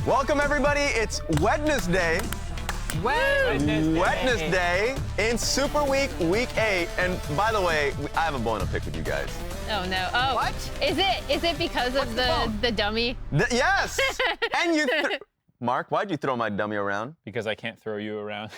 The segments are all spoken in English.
Welcome everybody, it's Wednesday. Wednesday in Super Week, Week 8. And by the way, I have a bone to pick with you guys. Oh no! Oh, What? Is it because of the dummy? Yes! And you, Mark, why'd you throw my dummy around? Because I can't throw you around.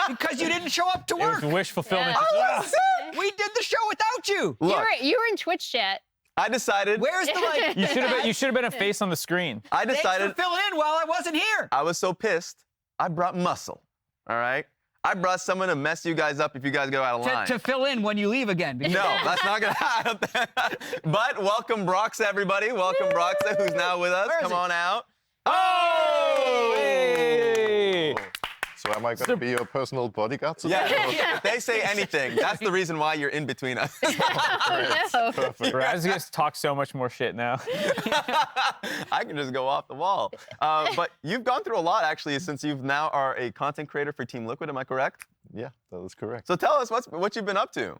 Because you didn't show up to It work. was wish fulfillment. Yeah. Oh, We did the show without you. Look, You were in Twitch chat. I decided. Where's the like? You should have been a face on the screen. I Thanks decided. for filling in while I wasn't here. I was so pissed. I brought muscle. All right. I brought someone to mess you guys up if you guys go out of line. To fill in when you leave again. because- No, that's not gonna happen. But welcome, Broxah, everybody. Welcome, Broxah, who's now with us. Where is Come he? on out. Oh! Hey! So am I going to be your personal bodyguard today? Yeah, if they say anything, that's the reason why you're in between us. Oh, no. Raz gets to talk so much more shit now. I can just go off the wall. But you've gone through a lot, actually, since you now are a content creator for Team Liquid, am I correct? Yeah, that is correct. So tell us what you've been up to.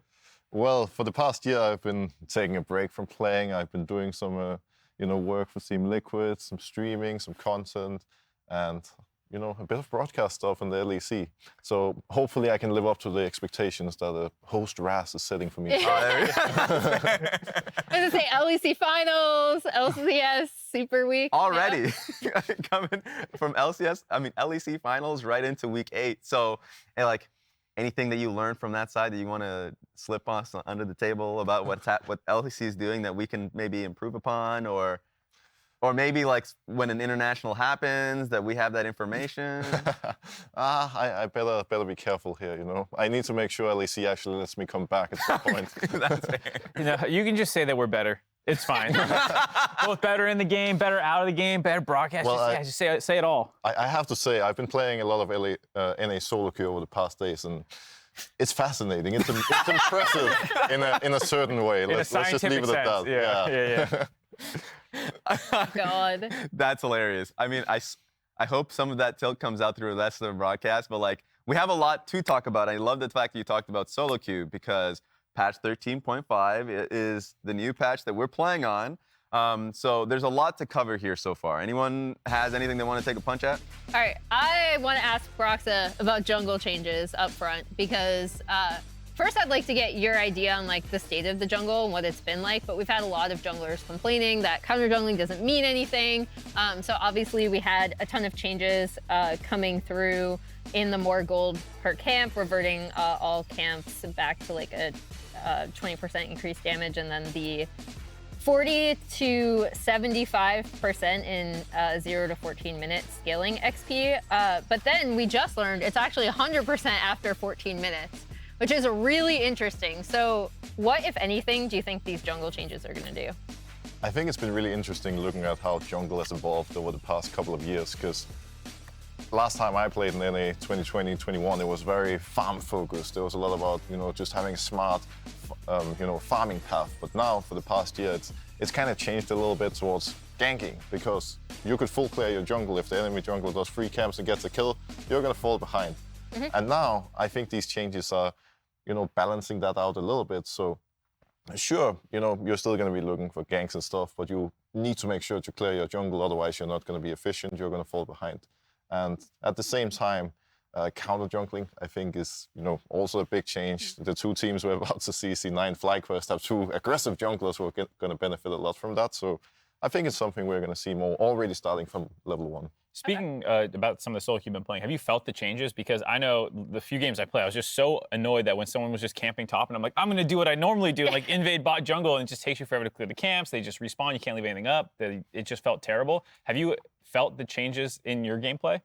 Well, for the past year, I've been taking a break from playing. I've been doing some, work for Team Liquid, some streaming, some content, and a bit of broadcast stuff in the LEC. So hopefully I can live up to the expectations that a host Raz is setting for me. I was gonna say LEC Finals, LCS Super Week. Already coming from LEC finals right into week 8. So, anything that you learned from that side that you want to slip us under the table about what LEC is doing that we can maybe improve upon, or maybe like when an international happens that we have that information? I better be careful here, I need to make sure LEC actually lets me come back at some point. That's fair. You can just say that we're better. It's fine. Both better in the game, better out of the game, better broadcast. Well, just say it all. I have to say, I've been playing a lot of NA solo queue over the past days, and it's fascinating. It's impressive in a certain way. Let's just leave it at that. Yeah. God. That's hilarious. I mean, I hope some of that tilt comes out through the rest of the broadcast, but we have a lot to talk about. I love the fact that you talked about solo queue because patch 13.5 is the new patch that we're playing on. So there's a lot to cover here so far. Anyone has anything they want to take a punch at? All right, I want to ask Broxah about jungle changes up front because first I'd like to get your idea on the state of the jungle and what it's been like, but we've had a lot of junglers complaining that counter jungling doesn't mean anything. So obviously we had a ton of changes coming through in the more gold per camp, reverting all camps back to a 20% increased damage, and then the 40 to 75% in 0 to 14 minute scaling XP. But then we just learned it's actually 100% after 14 minutes, which is really interesting. So what, if anything, do you think these jungle changes are going to do? I think it's been really interesting looking at how jungle has evolved over the past couple of years, because last time I played in NA 2020-21, it was very farm focused. There was a lot about, just having a smart, farming path. But now, for the past year, it's kind of changed a little bit towards ganking, because you could full clear your jungle. If the enemy jungle does 3 camps and gets a kill, you're going to fall behind. Mm-hmm. And now, I think these changes are, balancing that out a little bit. So, sure, you're still going to be looking for ganks and stuff, but you need to make sure to clear your jungle. Otherwise, you're not going to be efficient. You're going to fall behind. And at the same time, counter jungling, I think, is also a big change. The 2 teams we're about to see, C9, FlyQuest, have 2 aggressive junglers who are going to benefit a lot from that. So I think it's something we're going to see more already starting from level 1. Speaking about some of the solo queue you've been playing, have you felt the changes? Because I know the few games I play, I was just so annoyed that when someone was just camping top, and I'm like, I'm going to do what I normally do, invade bot jungle, and it just takes you forever to clear the camps. They just respawn. You can't leave anything up. It just felt terrible. Have you felt the changes in your gameplay?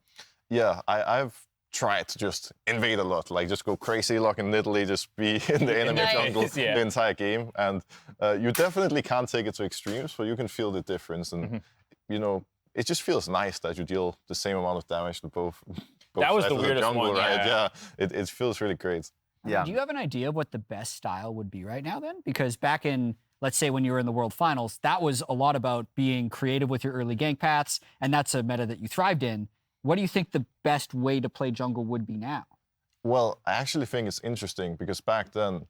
Yeah, I've tried to just invade a lot, just go crazy, and literally just be in the enemy jungle the entire game. And you definitely can't take it to extremes, but you can feel the difference. And, it just feels nice that you deal the same amount of damage to both that was sides the of weirdest jungle, one, right? yeah. It feels really great. Yeah. Do you have an idea of what the best style would be right now then? Because back in, let's say when you were in the World Finals, that was a lot about being creative with your early gank paths, and that's a meta that you thrived in. What do you think the best way to play jungle would be now? Well, I actually think it's interesting because back then,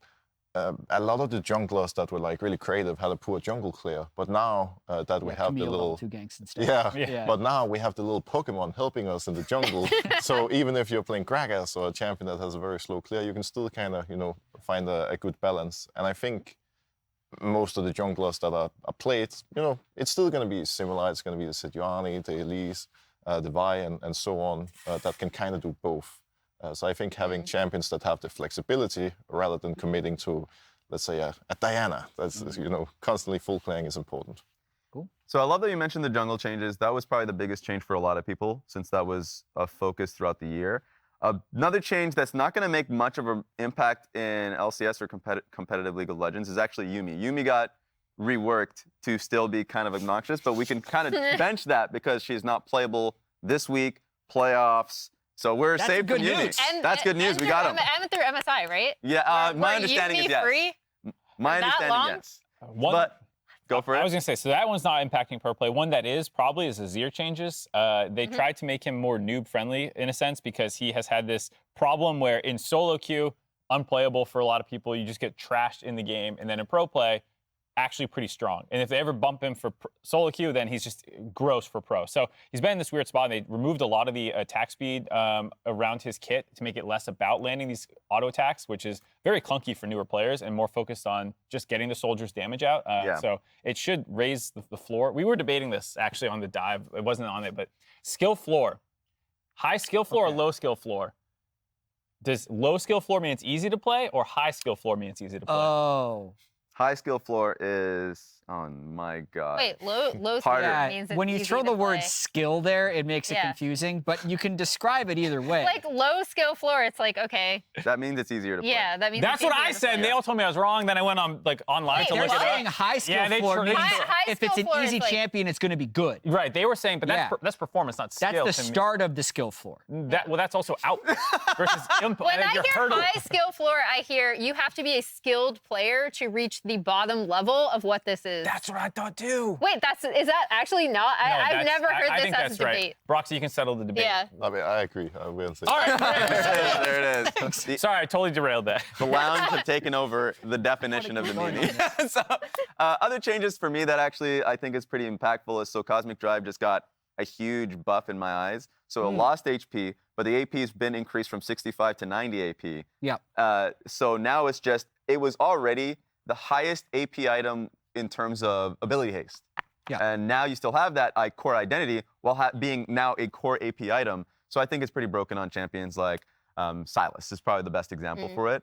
a lot of the junglers that were like really creative had a poor jungle clear, but now that we have the Camille little 2 ganks instead. yeah, but now we have the little Pokemon helping us in the jungle. So even if you're playing Gragas or a champion that has a very slow clear, you can still kind of find a good balance. And I think most of the junglers that are played, it's still going to be similar. It's going to be the Sejuani, the Elise, the Vi, and so on that can kind of do both. So I think having champions that have the flexibility rather than committing to, let's say, a Diana that's constantly full playing is important. Cool. So I love that you mentioned the jungle changes. That was probably the biggest change for a lot of people since that was a focus throughout the year. Another change that's not going to make much of an impact in LCS or competitive League of Legends is actually Yuumi. Yuumi got reworked to still be kind of obnoxious, but we can kind of bench that because she's not playable this week, playoffs. So we're That's safe good from Yuumi. news. That's good news. We got him. And through MSI, right? Yeah, my Were understanding is Yuumi yes. free? My that understanding, long? yes. But go for it. I was going to say, so that one's not impacting per play. One that is probably is the Zeri changes. They tried to make him more noob-friendly in a sense because he has had this problem where in solo queue, unplayable for a lot of people. You just get trashed in the game. And then in pro play, actually pretty strong. And if they ever bump him for solo queue, then he's just gross for pro. So he's been in this weird spot. They removed a lot of the attack speed around his kit to make it less about landing these auto attacks, which is very clunky for newer players and more focused on just getting the soldiers' damage out. So it should raise the floor. We were debating this actually on the dive. It wasn't on it, but skill floor. High skill floor or low skill floor? Does low skill floor mean it's easy to play or high skill floor mean it's easy to play? Oh. High skill floor is, oh my God. Wait, low Harder. Yeah, means it's when you easy throw to the word play. skill there, it makes it confusing, but you can describe it either way. Like low skill floor, it's like, okay. That means it's easier to play. Yeah, that means That's it's what easier I to said, play. and they all told me I was wrong. Then I went on online Wait, to They're look it saying up. high skill Yeah, they floor turned means it into- High if it's skill an floor easy is like- champion, it's going to be good. Right, they were saying, but Yeah. that's performance, not skill. That's the to me. start of the skill floor. That's also out versus input. When I your hear hurdle. high skill floor, I hear you have to be a skilled player to reach the bottom level of what this is. That's what I thought too. Wait, is that actually not? No, I've that's- never heard I this think as that's a right. debate. Broxah, you can settle the debate. Yeah. I mean, I agree. I will say. All right. There it is. The, Sorry, I totally derailed that. the lounge have taken over the definition of the meaning. So, other changes for me that actually I think is pretty impactful is so Cosmic Drive just got a huge buff in my eyes. So it lost HP, but the AP has been increased from 65 to 90 AP. Yep. So now it was already the highest AP item in terms of ability haste. Yeah. And now you still have that core identity while being now a core AP item. So I think it's pretty broken on champions like Sylas is probably the best example for it.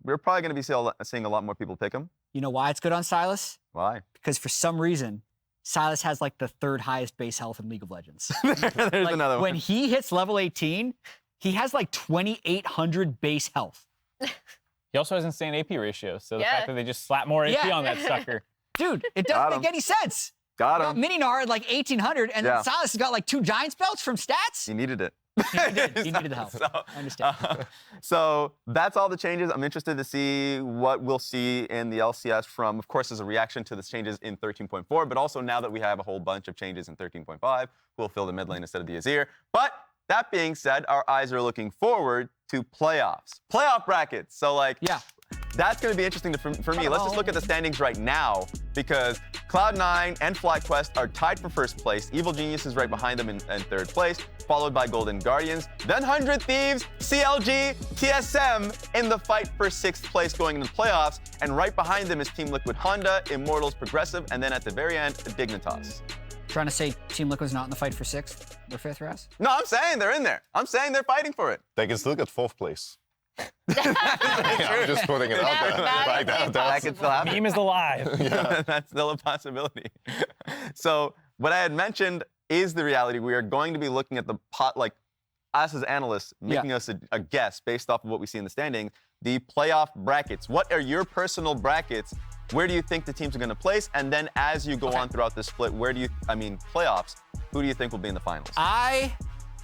We're probably going to be seeing a lot more people pick him. You know why it's good on Sylas? Why? Because for some reason, Sylas has like the 3rd highest base health in League of Legends. There's Like, another one. when he hits level 18, he has like 2,800 base health. He also has insane AP ratios, so the Yeah. fact that they just slap more AP Yeah. on that sucker. Dude, it Got doesn't him. make any sense. Got You him. got Mininar at like 1,800, and Yeah. then Sylas has got like 2 Giants belts from stats. He needed it. He needed the help. So, I understand. so that's all the changes. I'm interested to see what we'll see in the LCS from, of course, as a reaction to the changes in 13.4, but also now that we have a whole bunch of changes in 13.5, we'll fill the mid lane instead of the Azir. But that being said, our eyes are looking forward to playoffs. Playoff brackets. So, like, Yeah. that's going to be interesting for me. Let's just look at the standings right now because Cloud9 and FlyQuest are tied for 1st place. Evil Genius is right behind them in 3rd place, followed by Golden Guardians. Then 100 Thieves, CLG, TSM in the fight for 6th place going into the playoffs. And right behind them is Team Liquid Honda, Immortals Progressive, and then at the very end, Dignitas. Trying to say Team Liquid's not in the fight for 6th or 5th, Raz? No, I'm saying they're in there. I'm saying they're fighting for it. They can still get 4th place. I'm just putting it out there. That Right is out there. That could still happen. Meme is alive. That's still a possibility. So what I had mentioned is the reality. We are going to be looking at the pot, like us as analysts, making us a guess based off of what we see in the standings, the playoff brackets. What are your personal brackets? Where do you think the teams are going to place? And then as you go on throughout the split, playoffs, who do you think will be in the finals? I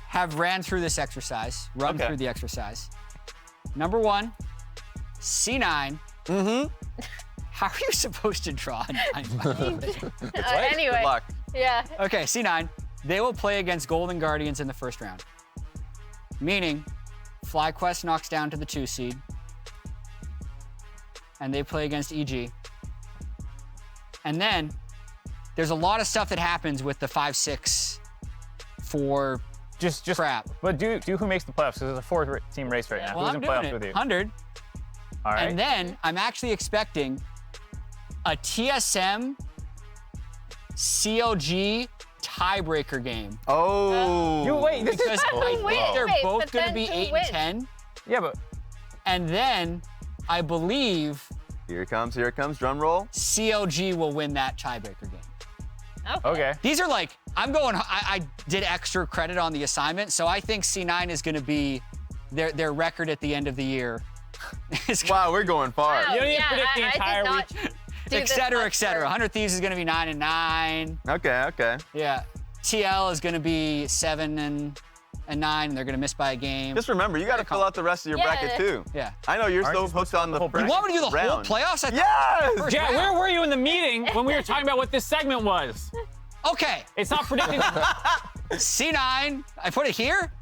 have run through the exercise. Number 1, C9. How are you supposed to draw a 9? Anyway. Good luck. Yeah. Okay, C9. They will play against Golden Guardians in the 1st round. Meaning, FlyQuest knocks down to the 2 seed. and they play against EG. And then there's a lot of stuff that happens with the 5-6 for Just crap. But do who makes the playoffs? Because it's a 4-team race right now. Well, Who's I'm in doing playoffs it. with you? 100. All right. And then I'm actually expecting a TSM CLG tiebreaker game. Oh. You wait. This Because is. I Wait, think they're wait, both but going to then be who 8 wins? and 10. Yeah, but And then I believe Here it comes, drum roll. CLG will win that tiebreaker game. okay. These are like, I did extra credit on the assignment, so I think C9 is going to be their record at the end of the year. Wow, we're going far. Wow. You don't need to Yeah, predict the I did entire not week. do Et this cetera, et much cetera. work. 100 Thieves is going to be 9 and 9. Okay. Yeah. TL is going to be 7 and 9, and they're going to miss by a game. Just remember, you got to fill out the rest of your Yeah. bracket too. Yeah. I know you're Aren't so you supposed hooked on the whole first You want me to do the whole round. playoffs? I thought- Yes! First Jack, round. where were you in the meeting when we were talking about what this segment was? Okay. It's not predicting. C9, I put it here.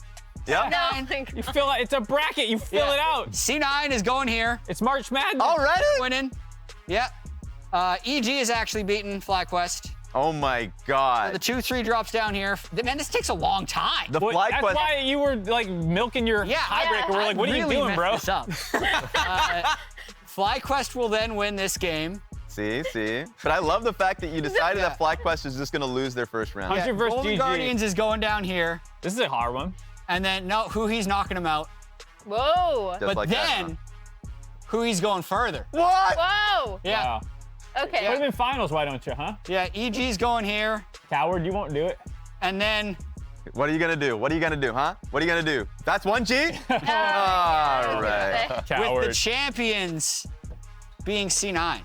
Yeah. No, You fill it. It's a bracket. You fill Yeah. it out. C9 is going here, It's March Madness. Already? winning. Yeah. EG is actually beating FlyQuest. Oh my God. The 2-3 drops down here. Man, this takes a long time. The What- fly that's quest. why you were like milking your Yeah, tiebreaker. We're I like, what are you really doing, messed bro? this up. FlyQuest will then win this game. See. But I love the fact that you decided Yeah. that FlyQuest is just going to lose their first round. 100 versus Golden GG. Guardians is going down here. This is a hard one. And then, no, he's knocking him out. Whoa. Just But like that, then, he's going further. What? Whoa. Yeah. Wow. Okay. Put him in finals, why don't you, huh? Yeah, EG's going here. Coward, you won't do it. And then, What are you going to do? What are you going to do, huh? What are you going to do? That's 1G? Oh, All right. with Coward. the champions being C9.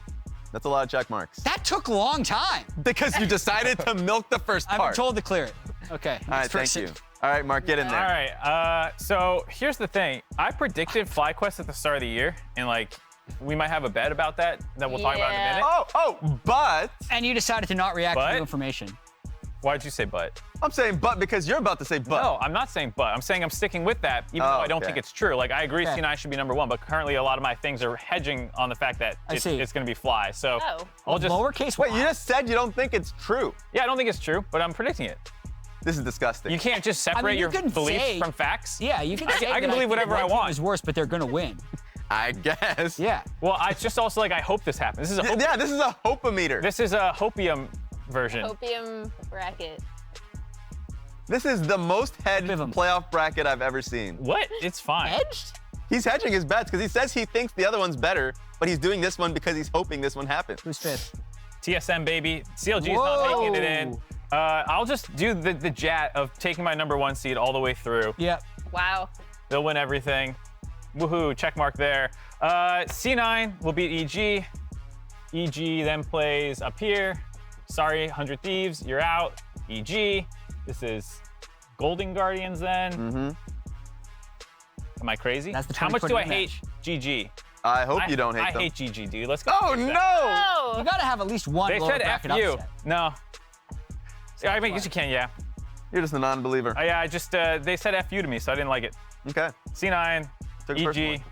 That's a lot of check marks. That took a long time. Because you decided to milk the first I'm part. told to clear it. Okay. All right, thank you. All right, Mark, get in there. All right. So here's the thing. I predicted FlyQuest at the start of the year, and like, we might have a bet about that we'll talk about in a Yeah. minute. Oh, but And you decided to not react to But- new information. Why'd you say but? I'm saying but because you're about to say but. No, I'm not saying but. I'm saying I'm sticking with that, even though I don't okay. think it's true. Like, I agree Okay. C9 should be number 1, but currently a lot of my things are hedging on the fact that I see. it's going to be Fly. So Oh. I'll just. Lowercase Wait, y. you just said you don't think it's true. Yeah, I don't think it's true, but I'm predicting it. This is disgusting. You can't just separate you your can beliefs say- from facts. Yeah, you can I say can that believe think whatever the I red team want. is worse, but they're going to win. I guess. Yeah. Well, it's just also like I hope this happens. This is a hope- Yeah, this is a hope-o-meter. This is a hopium version. Opium bracket. This is the most hedged Bivum. playoff bracket I've ever seen. What? It's fine. Edged? He's hedging his bets because he says he thinks the other one's better, but he's doing this one because he's hoping this one happens. Who's fifth? TSM baby. CLG's not making it in. Whoa. I'll just do the jat of taking my number 1 seed all the way through. Yep. Wow. They'll win everything. Woohoo, check mark there. C9 will beat EG. EG then plays up here. Sorry, 100 Thieves, you're out. EG. This is Golden Guardians then. Mm-hmm. Am I crazy? That's the How much do I 2020 hate match. GG? I hope you don't hate I them. hate GG, dude. Let's go. Oh, fix that. no! You Oh. got to have at least one They lower said F bracket you. upset. No. Yeah, I mean, I guess you can, yeah. You're just a non-believer. Yeah, I just, they said F you to me, so I didn't like it. Okay. C9, Took the first EG. one.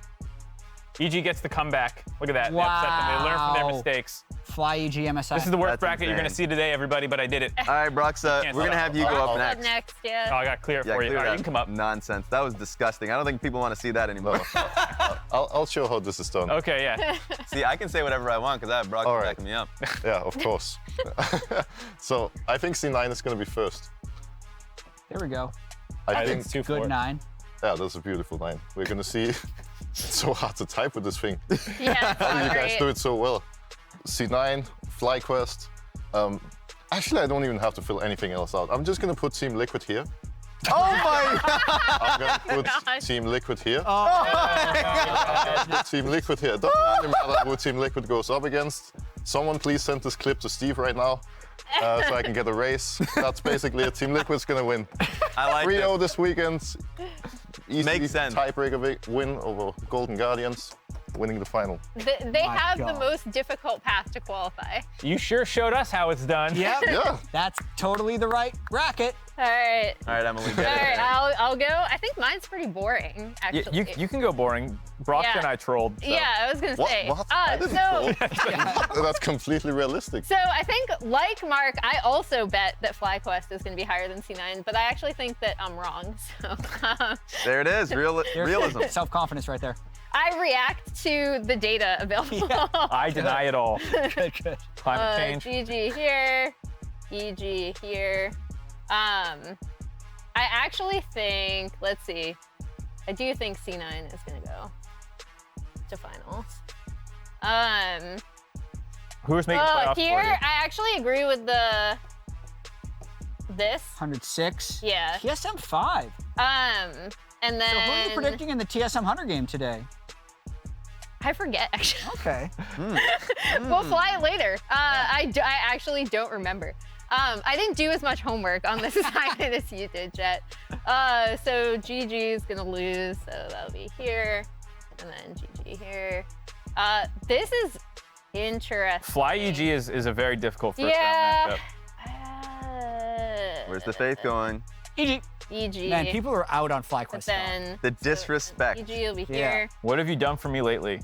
EG gets the comeback. Look at that. They upset them. They learn from their Wow. mistakes. Fly EG MSI. This is the worst That's bracket you're going to insane. see today, everybody, but I did it. All right, Broxah, Can't we're going to stop. have you go up Up next. next, Oh, yeah. I got to clear it Yeah, for you. clear All right, that you can come up. nonsense. That was disgusting. I don't think people want to see that anymore. I'll show how this is done. Okay, yeah. See, I can say whatever I want because I have Broxah All right. backing me up. Yeah, of course. So I think C9 is going to be first. There we go. I think think, it's 2-4. Good 9. yeah, that's a beautiful 9. We're going to see. It's so hard to type with this thing. Yeah, it's You not guys do great. it so well. C9, FlyQuest. Actually, I don't even have to fill anything else out. I'm just going to put Team Liquid here. Oh my God! I'm going to put God. Team Liquid here. Oh, Put Team Liquid here. It doesn't really matter who Team Liquid goes up against. Someone please send this clip to Steve right now so I can get a raise. That's basically it. Team Liquid's going to win. I like 3-0 it. this weekend. Easily Makes sense. tiebreaker win over Golden Guardians. winning the final. They My have the God. most difficult path to qualify. You sure showed us how it's done. Yep. Yeah. That's totally the right bracket. All right. All right, Emily, All get it. right, I'll go. I think mine's pretty boring, actually. You can go boring. Broxah Yeah. and I trolled. So. Yeah, I was gonna What? say. What? I didn't So, That's completely realistic. so I think, like Mark, I also bet that FlyQuest is gonna be higher than C9, but I actually think that I'm wrong. So There it is, realism. Self-confidence right there. I react to the data available. I deny it all. Good, good. Climate change. GG here, EG here. I actually think, let's see, I do think C9 is gonna go to finals. Who's making playoffs Here, for you? I actually agree with this. 106. Yeah. TSM 5. And So who are then you predicting in the TSM 100 game today? I forget actually. Okay. We'll fly it later. I actually don't remember. I didn't do as much homework on this assignment as you did, Jet. So GG is gonna lose, so that'll be here, and then GG here. This is interesting. Fly EG is a very difficult first Yeah. round matchup. Where's the faith going? EG. EG. Man, people are out on But FlyQuest. then The disrespect. EG will be Yeah. here. What have you done for me lately?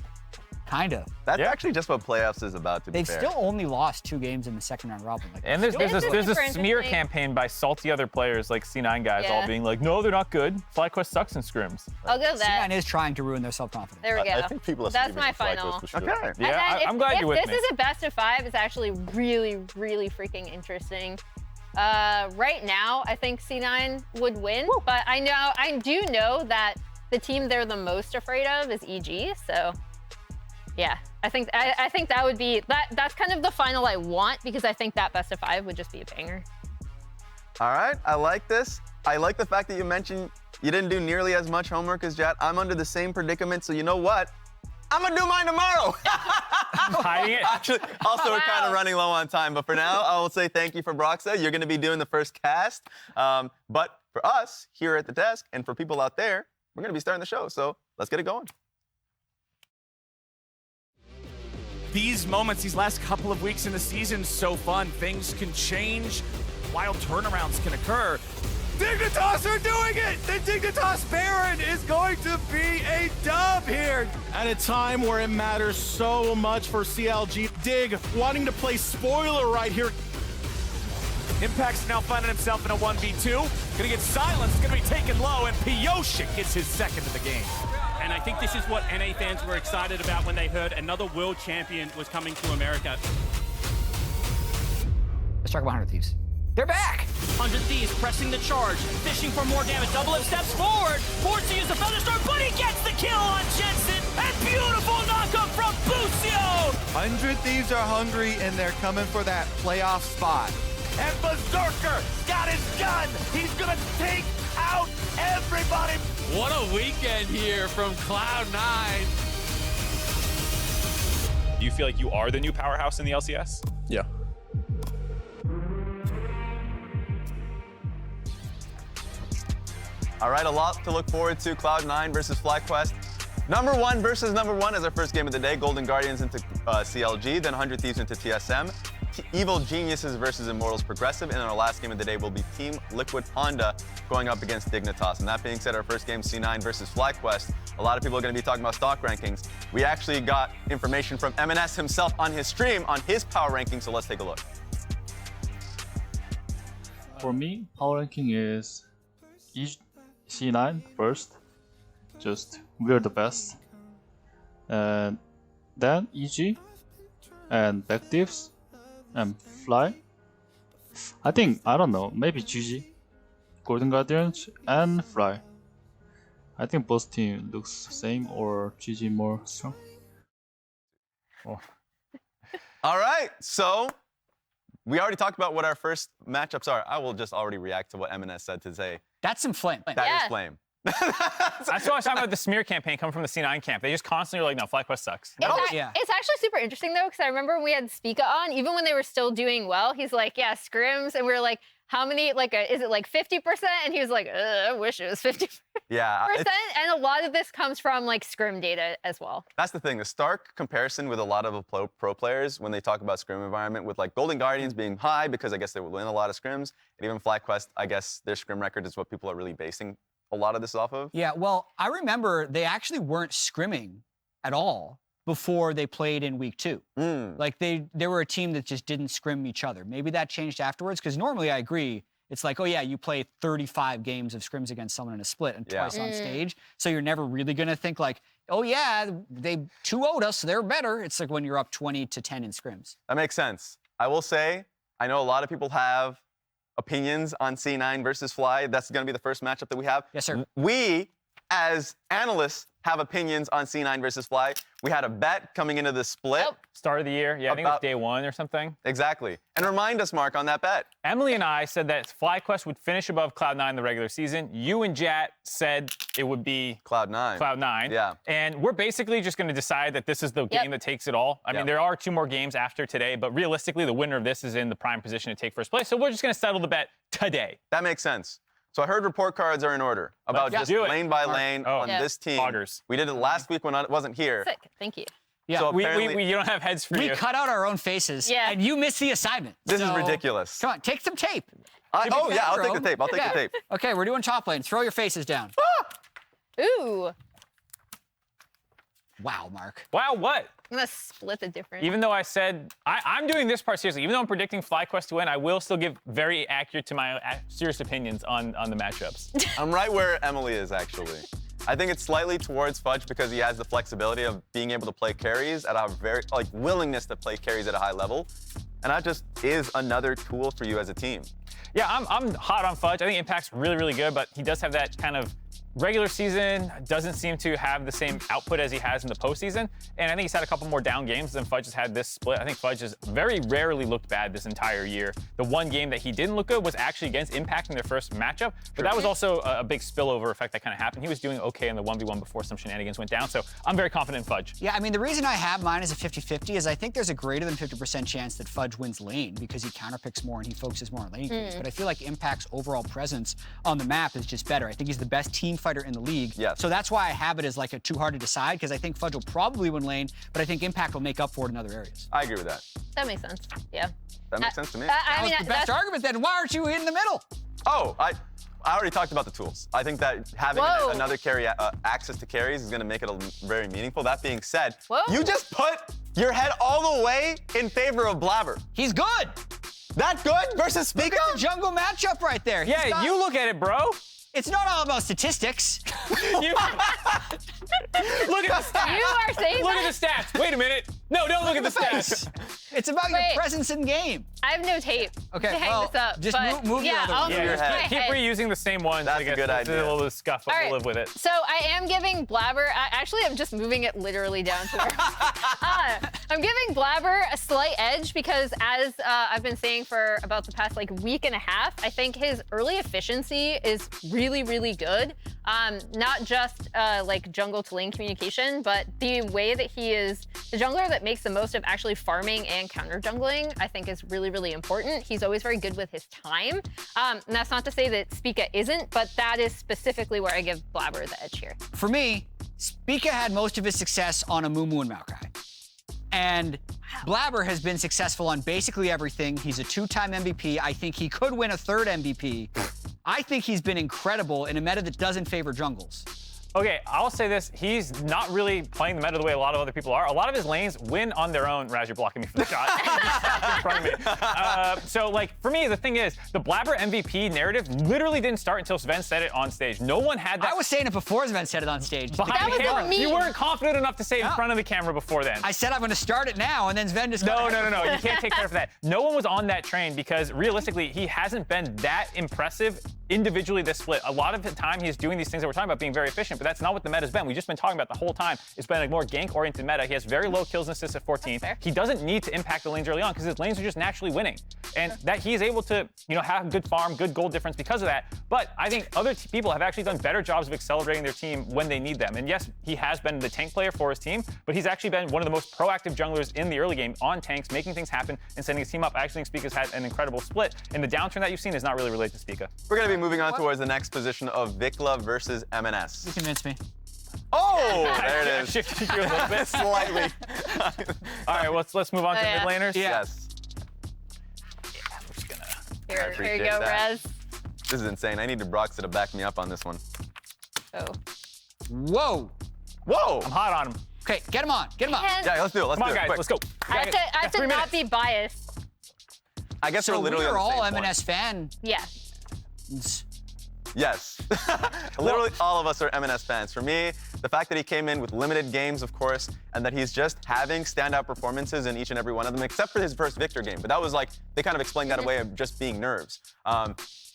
Kind of. That's Yeah. actually just what playoffs is about, to be They've fair. still only lost 2 games in the second round robin. Like, And there's This is a super smear interesting. campaign by salty other players like C9 guys all Yeah. being like, no, they're not good. FlyQuest sucks in scrims. I'll go that. C9 is trying to ruin their self-confidence. There we go. I think people are That's sleeping my on FlyQuest final. for sure. Okay. Yeah, And then I'm glad you're with if me. this is a best of 5, it's actually really, really freaking interesting. Right now, I think C9 would win, but I do know that the team they're the most afraid of is EG. So, yeah, I think that would be that's kind of the final I want, because I think that best of 5 would just be a banger. All right, I like this. I like the fact that you mentioned you didn't do nearly as much homework as Jet. I'm under the same predicament, so you know what? I'm gonna do mine tomorrow. Hiding it. Actually, also we're kind Wow. of running low on time, but for now, I will say thank you for Broxah. You're gonna be doing the first cast. But for us here at the desk and for people out there, we're gonna be starting the show, so let's get it going. These moments, these last couple of weeks in the season, so fun. Things can change. Wild turnarounds can occur. Dignitas are doing it! The Dignitas Baron is going to be a dub here. At a time where it matters so much for CLG, Dig wanting to play spoiler right here. Impact's now finding himself in a 1v2. Gonna get silenced, gonna be taken low, and Piyoshik gets his second of the game. And I think this is what NA fans were excited about when they heard another world champion was coming to America. Let's talk about 100 Thieves. They're back! 100 Thieves pressing the charge, fishing for more damage. Double M steps forward, forced to use the Thunderstorm, but he gets the kill on Jensen. And beautiful knockup from Bucio! 100 Thieves are hungry and they're coming for that playoff spot. And Berserker got his gun. He's gonna take out everybody. What a weekend here from Cloud9. Do you feel like you are the new powerhouse in the LCS? Yeah. All right, a lot to look forward to. Cloud9 versus FlyQuest. Number 1 versus number 1 as our first game of the day. Golden Guardians into CLG, then 100 Thieves into TSM. Evil Geniuses versus Immortals Progressive, and our last game of the day will be Team Liquid Honda going up against Dignitas. And that being said, our first game, C9 versus FlyQuest. A lot of people are going to be talking about stock rankings. We actually got information from Emenes himself on his stream on his power ranking, so let's take a look. For me, power ranking is C9 first, just we're the best, and then EG, and back divs, and Fly. I don't know, maybe GG, Golden Guardians, and Fly. I think both team looks same or GG more strong. All right, so we already talked about what our first matchups are. I will just already react to what Emenes said to say. That's some flame. That Yeah. is flame. That's what I was talking about the smear campaign coming from the C9 camp. They just constantly are like, no, FlyQuest sucks. Yeah. It's actually super interesting though, because I remember when we had Spica on, even when they were still doing well, he's like, yeah, scrims, and we were like, how many, like, is it like 50%? And he was like, I wish it was 50%. Yeah. And a lot of this comes from like scrim data as well. That's the thing. The stark comparison with a lot of the pro players when they talk about scrim environment with like Golden Guardians being high because I guess they would win a lot of scrims, and even FlyQuest, I guess their scrim record is what people are really basing a lot of this off of. Yeah, well, I remember they actually weren't scrimming at all before they played in week 2. Like they were a team that just didn't scrim each other. Maybe that changed afterwards, because normally I agree, it's like, oh yeah, you play 35 games of scrims against someone in a split and twice on stage, so you're never really gonna think like, oh yeah, they 2-0'd us, so they're better. It's like when you're up 20-10 in scrims. That makes sense. I will say, I know a lot of people have opinions on C9 versus Fly. That's gonna be the first matchup that we have. Yes, sir. We, as analysts, have opinions on C9 versus Fly. We had a bet coming into this split. Start of the year. Yeah, I think it was day 1 or something. Exactly. And remind us, Mark, on that bet. Emily and I said that FlyQuest would finish above Cloud9 in the regular season. You and Jat said it would be Cloud9. Cloud9. Yeah. And we're basically just going to decide that this is the game that takes it all. I mean, there are 2 more games after today, but realistically, the winner of this is in the prime position to take first place. So we're just going to settle the bet today. That makes sense. So I heard report cards are in order about just lane by lane on this team. Poggers. We did it last week when I wasn't here. Sick. Thank you. Yeah, so you don't have heads for you. We cut out our own faces, and you missed the assignment. This is ridiculous. Come on, take some tape. Oh yeah, I'll take the tape. I'll take the tape. Okay, we're doing top lane. Throw your faces down. Ooh. Wow, Mark. Wow, what? I'm gonna split the difference. Even though I said, I'm doing this part seriously. Even though I'm predicting FlyQuest to win, I will still give very accurate to my serious opinions on the matchups. I'm right where Emily is, actually. I think it's slightly towards Fudge because he has the flexibility of being able to play carries at a very, like, willingness to play carries at a high level. And that just is another tool for you as a team. Yeah, I'm hot on Fudge. I think Impact's really, really good, but he does have that kind of regular season, doesn't seem to have the same output as he has in the postseason. And I think he's had a couple more down games than Fudge has had this split. I think Fudge has very rarely looked bad this entire year. The one game that he didn't look good was actually against Impact in their first matchup, but that was also a big spillover effect that kind of happened. He was doing okay in the 1v1 before some shenanigans went down, so I'm very confident in Fudge. Yeah, I mean, the reason I have mine as a 50-50 is I think there's a greater than 50% chance that Fudge wins lane because he counterpicks more and he focuses more on lane games. But I feel like Impact's overall presence on the map is just better. I think he's the best team fighter in the league. Yes. So that's why I have it as like a too hard to decide, because I think Fudge will probably win lane, but I think Impact will make up for it in other areas. I agree with that. That makes sense. Yeah. That makes sense to me. I mean, the best argument then. Why aren't you in the middle? Oh, I already talked about the tools. I think that having another carry access to carries is going to make it very meaningful. That being said, you just put your head all the way in favor of Blaber. He's good. That good versus Spica? Look at the jungle matchup right there. Yeah, you look at it, bro. It's not all about statistics. Look at the stats. You are saying Look at the stats. Wait a minute. No, don't look at the stats. It's about your presence in game. I have no tape to hang this up. Just move your other one. Keep reusing the same one. That's a good idea. A little scuff, but we'll live with it. So I am giving Blaber, actually I'm just moving it literally down to where, I'm giving Blaber a slight edge because as I've been saying for about the past like week and a half, I think his early efficiency is really, really good. Not just like jungle to lane communication, but the way that he is the jungler that makes the most of actually farming and counter jungling, I think is really, really important. He's always very good with his time. And that's not to say that Spica isn't, but that is specifically where I give Blaber the edge here. For me, Spica had most of his success on a Mumu and Maokai. And Blaber has been successful on basically everything. He's a 2-time MVP. I think he could win a 3rd MVP. I think he's been incredible in a meta that doesn't favor jungles. Okay, I'll say this. He's not really playing the meta the way a lot of other people are. A lot of his lanes win on their own. Raz, you're blocking me from the shot. in front of me. So, like, for me, the thing is, the Blaber MVP narrative literally didn't start until Zven said it on stage. No one had that. I was saying it before Zven said it on stage. Behind the camera. You weren't confident enough to say it in front of the camera before then. I said I'm going to start it now, and then Zven just No. You can't take credit for that. No one was on that train because, realistically, he hasn't been that impressive individually this split. A lot of the time, he's doing these things that we're talking about being very efficient, but but that's not what the meta's been. We've just been talking about the whole time. It's been a more gank-oriented meta. He has very low kills and assists at 14. He doesn't need to impact the lanes early on because his lanes are just naturally winning. And that he's able to, have good farm, good gold difference because of that. But I think other people have actually done better jobs of accelerating their team when they need them. And yes, he has been the tank player for his team, but he's actually been one of the most proactive junglers in the early game on tanks, making things happen and setting his team up. I actually think Spica's had an incredible split. And the downturn that you've seen is not really related to Spica. We're going to be moving on towards the next position of VicLa versus Emenes. You convinced me. Oh, there it is. Shifted you a little bit. Slightly. All right, let's move on to mid laners. Yes. I'm just gonna. Here you appreciate go, that. Rez. This is insane. I need Broxah to back me up on this one. Oh. Whoa. Whoa! I'm hot on him. Okay, get him on. Get him on. Yeah, let's do it. Let's Come do on, it. guys, Quick. let's go. I have to not be biased. I guess So we're literally we are on the all same point. Emenes fan. Yeah. Yes. Literally all of us are Emenes fans. For me, the fact that he came in with limited games, of course, and that he's just having standout performances in each and every one of them, except for his first Victor game. But that was like, they kind of explained that away of just being nerves.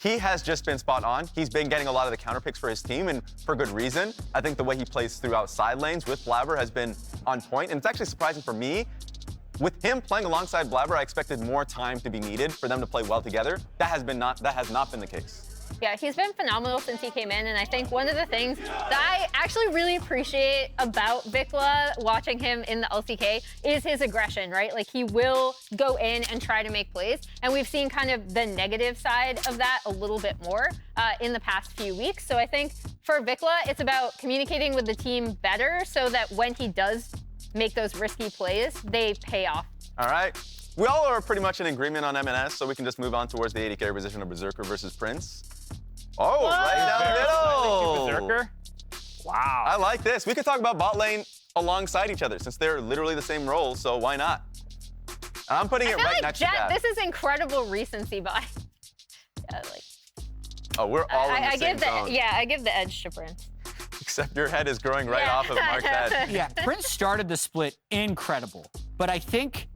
He has just been spot on. He's been getting a lot of the counter picks for his team, and for good reason. I think the way he plays throughout side lanes with Blaber has been on point, and it's actually surprising for me. With him playing alongside Blaber, I expected more time to be needed for them to play well together. That has not been the case. Yeah, he's been phenomenal since he came in, and I think one of the things that I actually really appreciate about VicLa, watching him in the LCK, is his aggression, right? Like, he will go in and try to make plays, and we've seen kind of the negative side of that a little bit more in the past few weeks. So I think for VicLa, it's about communicating with the team better so that when he does make those risky plays, they pay off. All right. We all are pretty much in agreement on Emenes, so we can just move on towards the AD carry position of Berserker versus Prince. Oh, right down the middle. Berserker. Wow. I like this. We could talk about bot lane alongside each other since they're literally the same role, so why not? I'm putting it right next to that. This is incredible recency bias. Yeah, like. Oh, we're all in the same zone. Yeah, I give the edge to Prince. Except your head is growing right off of Mark's head. Yeah, Prince started the split incredible, but I think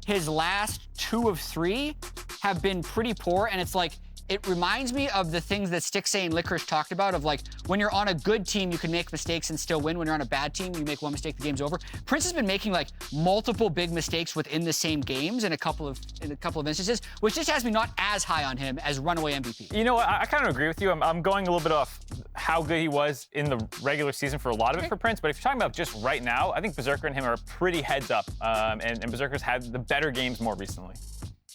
his last 2 of 3 have been pretty poor, and it's like, it reminds me of the things that Stixay and Licorice talked about of like, when you're on a good team, you can make mistakes and still win. When you're on a bad team, you make one mistake, the game's over. Prince has been making like multiple big mistakes within the same games in a couple of instances, which just has me not as high on him as runaway MVP. You know what? I kind of agree with you. I'm going a little bit off how good he was in the regular season for a lot of it for Prince, but if you're talking about just right now, I think Berserker and him are pretty heads up, and Berserker's had the better games more recently.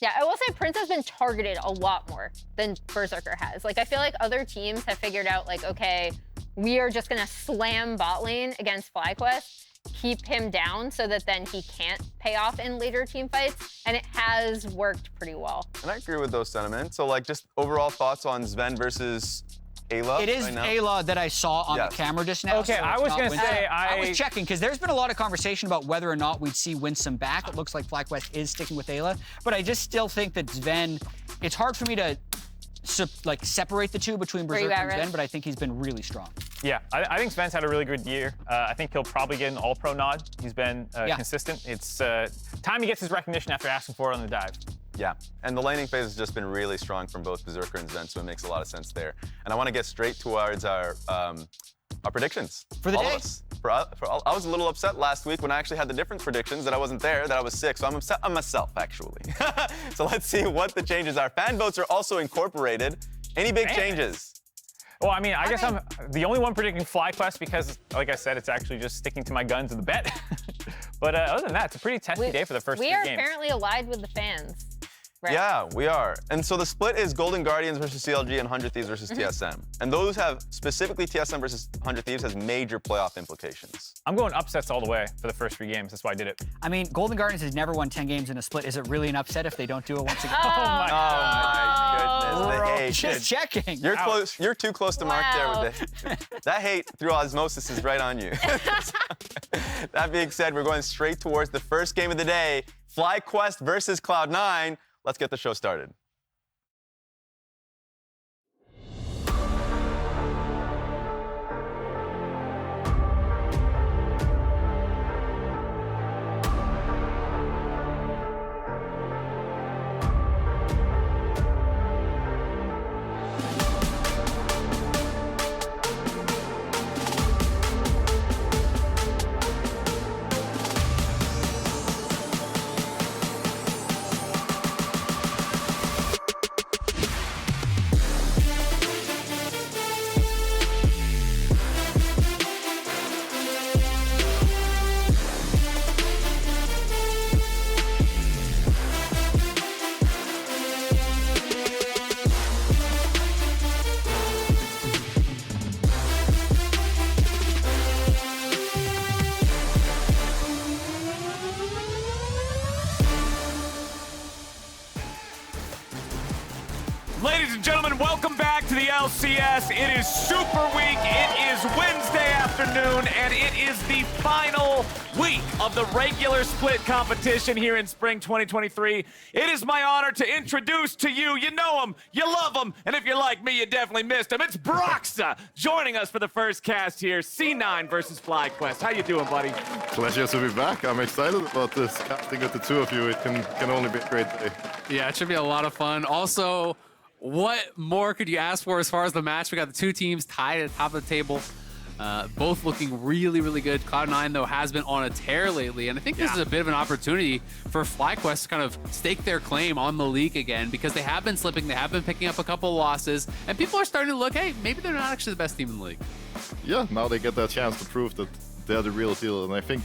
Yeah, I will say Prince has been targeted a lot more than Berserker has. Like, I feel like other teams have figured out, like, okay, we are just gonna slam bot lane against FlyQuest, keep him down so that then he can't pay off in later team fights, and it has worked pretty well. And I agree with those sentiments. So, like, just overall thoughts on Zven versus Eyla. It is right now? Eyla that I saw on the camera just now. Okay, so I it's was not gonna Winston. say I was checking because there's been a lot of conversation about whether or not we'd see Winston back. It looks like FlyQuest is sticking with Eyla, but I just still think that Zven. It's hard for me to separate the two between Berserker and Zven, but I think he's been really strong. Yeah, I think Sven's had a really good year. I think he'll probably get an All-Pro nod. He's been consistent. It's time he gets his recognition after asking for it on the dive. Yeah, and the laning phase has just been really strong from both Berserker and Zven, so it makes a lot of sense there. And I want to get straight towards our predictions. For the all day. of us. I was a little upset last week when I actually had the different predictions that I wasn't there, that I was sick, so I'm upset on myself, actually. So let's see what the changes are. Fan votes are also incorporated. Any big changes? Well, I mean, I guess I'm the only one predicting FlyQuest because, like I said, it's actually just sticking to my guns in the bet. But other than that, it's a pretty testy day for the first 3 games. We are apparently allied with the fans. Right? Yeah, we are. And so the split is Golden Guardians versus CLG and 100 Thieves versus TSM. And those have, specifically TSM versus 100 Thieves, has major playoff implications. I'm going upsets all the way for the first 3 games. That's why I did it. I mean, Golden Guardians has never won 10 games in a split. Is it really an upset if they don't do it once again? Oh my goodness. The hate. Just checking. You're close. You're too close to Mark there with the that hate through osmosis is right on you. That being said, we're going straight towards the first game of the day, FlyQuest versus Cloud9. Let's get the show started. Ladies and gentlemen, welcome back to the LCS. It is Super Week. It is Wednesday afternoon, and it is the final week of the regular split competition here in Spring 2023. It is my honor to introduce to you, you know him, you love him, and if you're like me, you definitely missed him. It's Broxah joining us for the first cast here, C9 versus FlyQuest. How you doing, buddy? Pleasure to be back. I'm excited about this. Casting with the two of you, it can only be a great day. Yeah, it should be a lot of fun. Also, what more could you ask for as far as the match? We got the two teams tied at the top of the table, both looking really, really good. Cloud9, though, has been on a tear lately, and I think this is a bit of an opportunity for FlyQuest to kind of stake their claim on the league again, because they have been slipping, they have been picking up a couple of losses, and people are starting to look, hey, maybe they're not actually the best team in the league. Yeah, now they get that chance to prove that they're the real deal, and I think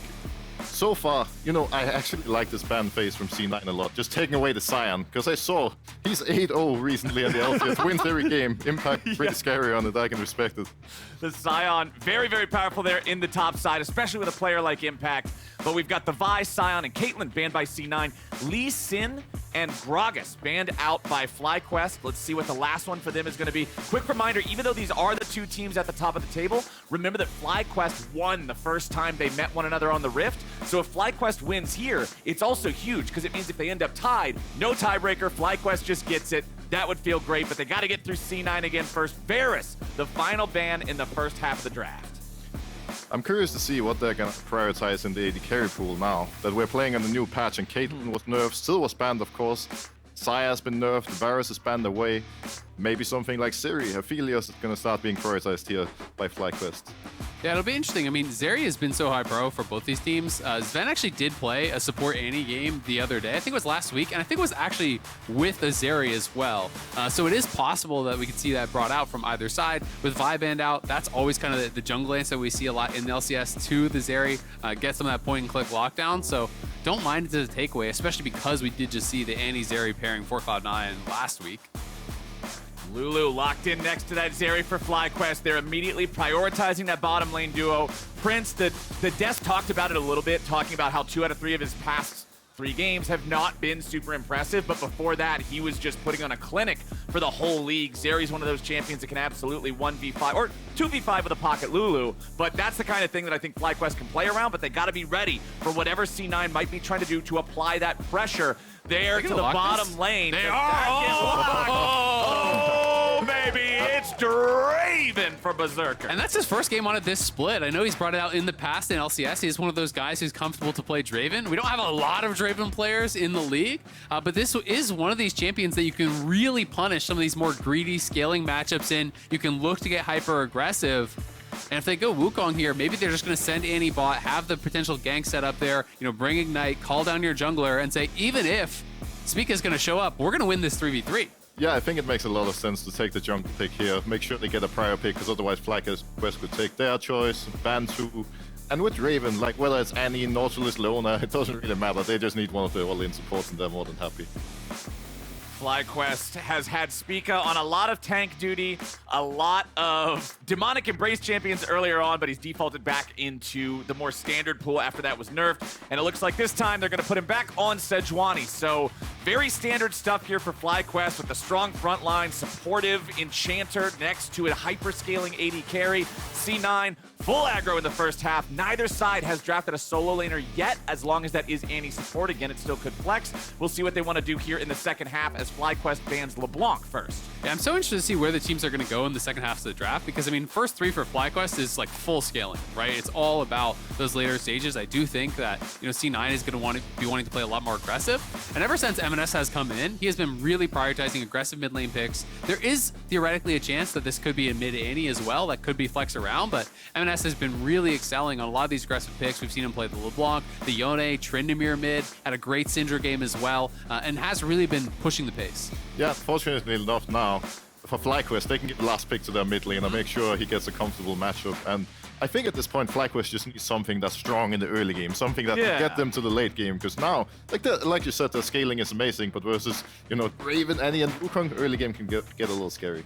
so far, you know, I actually like this ban phase from C9 a lot. Just taking away the Scion, because I saw he's 8-0 recently at the LCS, wins every game. Impact pretty scary on it, I can respect it. The Scion, very, very powerful there in the top side, especially with a player like Impact. But we've got the Vi, Scion, and Caitlyn banned by C9. Lee Sin and Gragas banned out by FlyQuest. Let's see what the last one for them is going to be. Quick reminder, even though these are the two teams at the top of the table, remember that FlyQuest won the first time they met one another on the Rift. So if FlyQuest wins here, it's also huge, because it means if they end up tied, no tiebreaker, FlyQuest just gets it. That would feel great, but they got to get through C9 again first. Varus, the final ban in the first half of the draft. I'm curious to see what they're going to prioritize in the AD carry pool now that we're playing on the new patch, and Caitlyn was nerfed, still was banned, of course. Saya has been nerfed, Varus is banned away. Maybe something like Zeri, Aphelios is going to start being prioritized here by FlyQuest. Yeah, it'll be interesting. I mean, Zeri has been so high pro for both these teams. Zven actually did play a support Annie game the other day. I think it was last week, and I think it was actually with a Zeri as well. So it is possible that we could see that brought out from either side. With Vi banned out, that's always kind of the jungle lane that we see a lot in the LCS to the Zeri, get some of that point-and-click lockdown. So don't mind it as a takeaway, especially because we did just see the Annie Zeri pairing for Cloud9 last week. Lulu locked in next to that Zeri for FlyQuest. They're immediately prioritizing that bottom lane duo. Prince, the desk talked about it a little bit, talking about how 2 out of 3 of his past 3 games have not been super impressive, but before that, he was just putting on a clinic for the whole league. Zeri's one of those champions that can absolutely 1v5 or 2v5 with a pocket Lulu, but that's the kind of thing that I think FlyQuest can play around, but they got to be ready for whatever C9 might be trying to do to apply that pressure there to the bottom lane. They are! Oh, baby, it's Draven for Berserker. And that's his first game on it this split. I know he's brought it out in the past in LCS. He's one of those guys who's comfortable to play Draven. We don't have a lot of Draven players in the league, but this is one of these champions that you can really punish some of these more greedy scaling matchups in. You can look to get hyper aggressive. And if they go Wukong here, maybe they're just going to send Annie bot, have the potential gank set up there, you know, bring Ignite, call down your jungler, and say, even if Spica is going to show up, we're going to win this 3v3. Yeah, I think it makes a lot of sense to take the jungle pick here. Make sure they get a prior pick, because otherwise FlyQuest could take their choice, ban 2. And with Draven, like whether it's Annie, Nautilus, Leona, it doesn't really matter. They just need one of the all-in supports and they're more than happy. FlyQuest has had Spica on a lot of tank duty, a lot of Demonic Embrace champions earlier on, but he's defaulted back into the more standard pool after that was nerfed. And it looks like this time they're going to put him back on Sejuani. So very standard stuff here for FlyQuest with a strong front line, supportive Enchanter next to a hyper-scaling AD carry. C9, full aggro in the first half. Neither side has drafted a solo laner yet, as long as that is Annie support. Again, it still could flex. We'll see what they want to do here in the second half as FlyQuest bans LeBlanc first. Yeah, I'm so interested to see where the teams are going to go in the second half of the draft, because, I mean, first 3 for FlyQuest is like full scaling, right? It's all about those later stages. I do think that, you know, C9 is going to be wanting to play a lot more aggressive. And ever since Emenes has come in, he has been really prioritizing aggressive mid lane picks. There is theoretically a chance that this could be a mid Annie as well. That could be flex around, but Emenes has been really excelling on a lot of these aggressive picks. We've seen him play the LeBlanc, the Yone, Tryndamere mid, had a great Syndra game as well, and has really been pushing the pace. Yeah, fortunately enough now, for FlyQuest, they can get the last pick to their mid lane and make sure he gets a comfortable matchup. And I think at this point, FlyQuest just needs something that's strong in the early game, something that can get them to the late game. Because now, like you said, the scaling is amazing, but versus, you know, Draven, Annie, and Wukong, early game can get a little scary.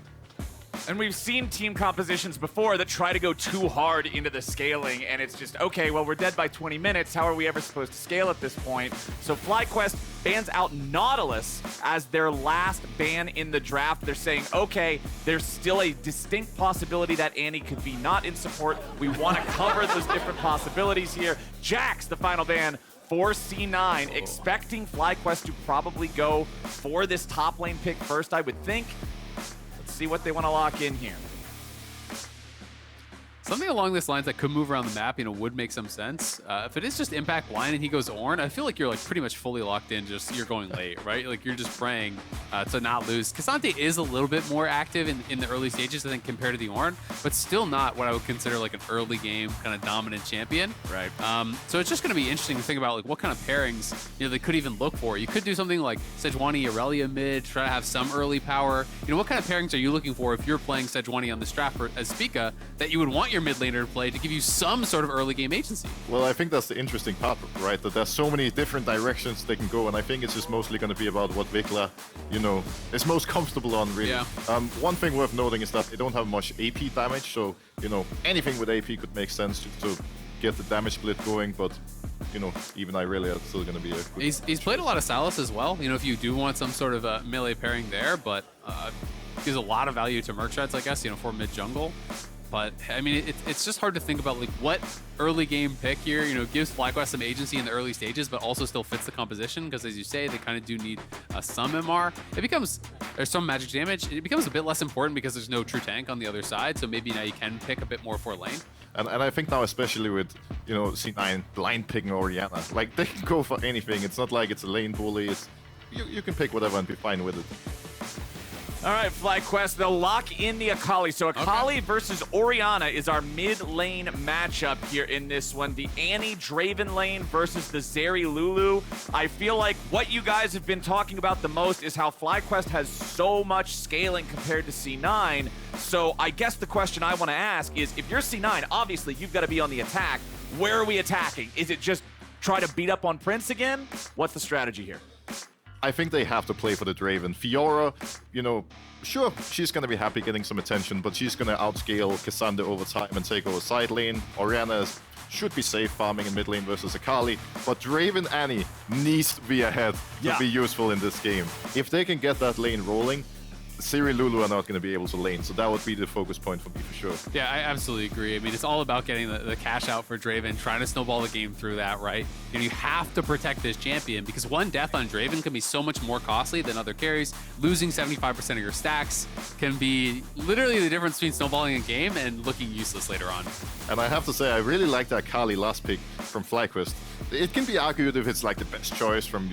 And we've seen team compositions before that try to go too hard into the scaling, and it's just, okay, well, we're dead by 20 minutes. How are we ever supposed to scale at this point? So FlyQuest bans out Nautilus as their last ban in the draft. They're saying, okay, there's still a distinct possibility that Annie could be not in support. We want to cover those different possibilities here. Jax, the final ban for C9, expecting FlyQuest to probably go for this top lane pick first, I would think. See what they want to lock in here. Something along this lines that could move around the map, would make some sense. If it is just impact blind and he goes Ornn, I feel like you're pretty much fully locked in. Just you're going late, right? Like you're just praying to not lose. K'Sante is a little bit more active in the early stages, I think, compared to the Ornn, but still not what I would consider like an early game kind of dominant champion. Right. So it's just going to be interesting to think about like what kind of pairings they could even look for. You could do something like Sejuani, Aurelia mid, try to have some early power. What kind of pairings are you looking for if you're playing Sejuani on this draft as spica that you would want your mid laner to play to give you some sort of early game agency? Well, I think that's the interesting part, right? That there's so many different directions they can go, and I think it's just mostly going to be about what VicLa, is most comfortable on, really. Yeah. One thing worth noting is that they don't have much AP damage, so, anything with AP could make sense to get the damage split going, but, even Aurelia is still going to be a good... He's played a lot of Sylas as well, if you do want some sort of a melee pairing there, but gives a lot of value to Mercshreds, I guess, for mid-jungle. But, I mean, it's just hard to think about, like, what early game pick here, gives FlyQuest some agency in the early stages, but also still fits the composition, because as you say, they kind of do need some MR. There's some magic damage. It becomes a bit less important because there's no true tank on the other side, so maybe now you can pick a bit more for lane. And I think now, especially with, C9 blind picking Orianna, like, they can go for anything. It's not like it's a lane bully. You can pick whatever and be fine with it. All right, FlyQuest, they'll lock in the Akali. So Akali versus Orianna is our mid-lane matchup here in this one. The Annie Draven lane versus the Zeri Lulu. I feel like what you guys have been talking about the most is how FlyQuest has so much scaling compared to C9. So I guess the question I want to ask is, if you're C9, obviously you've got to be on the attack. Where are we attacking? Is it just try to beat up on Prince again? What's the strategy here? I think they have to play for the Draven. Fiora, sure, she's going to be happy getting some attention, but she's going to outscale K'Sante over time and take over side lane. Orianna should be safe farming in mid lane versus Akali, but Draven Annie needs to be ahead to be useful in this game. If they can get that lane rolling, Zeri Lulu are not going to be able to lane, so that would be the focus point for me for sure. Yeah, I absolutely agree. I mean, it's all about getting the cash out for Draven, trying to snowball the game through that, right? You have to protect this champion because one death on Draven can be so much more costly than other carries. Losing 75% of your stacks can be literally the difference between snowballing a game and looking useless later on. And I have to say, I really like that Akali last pick from FlyQuest. It can be argued if it's like the best choice from,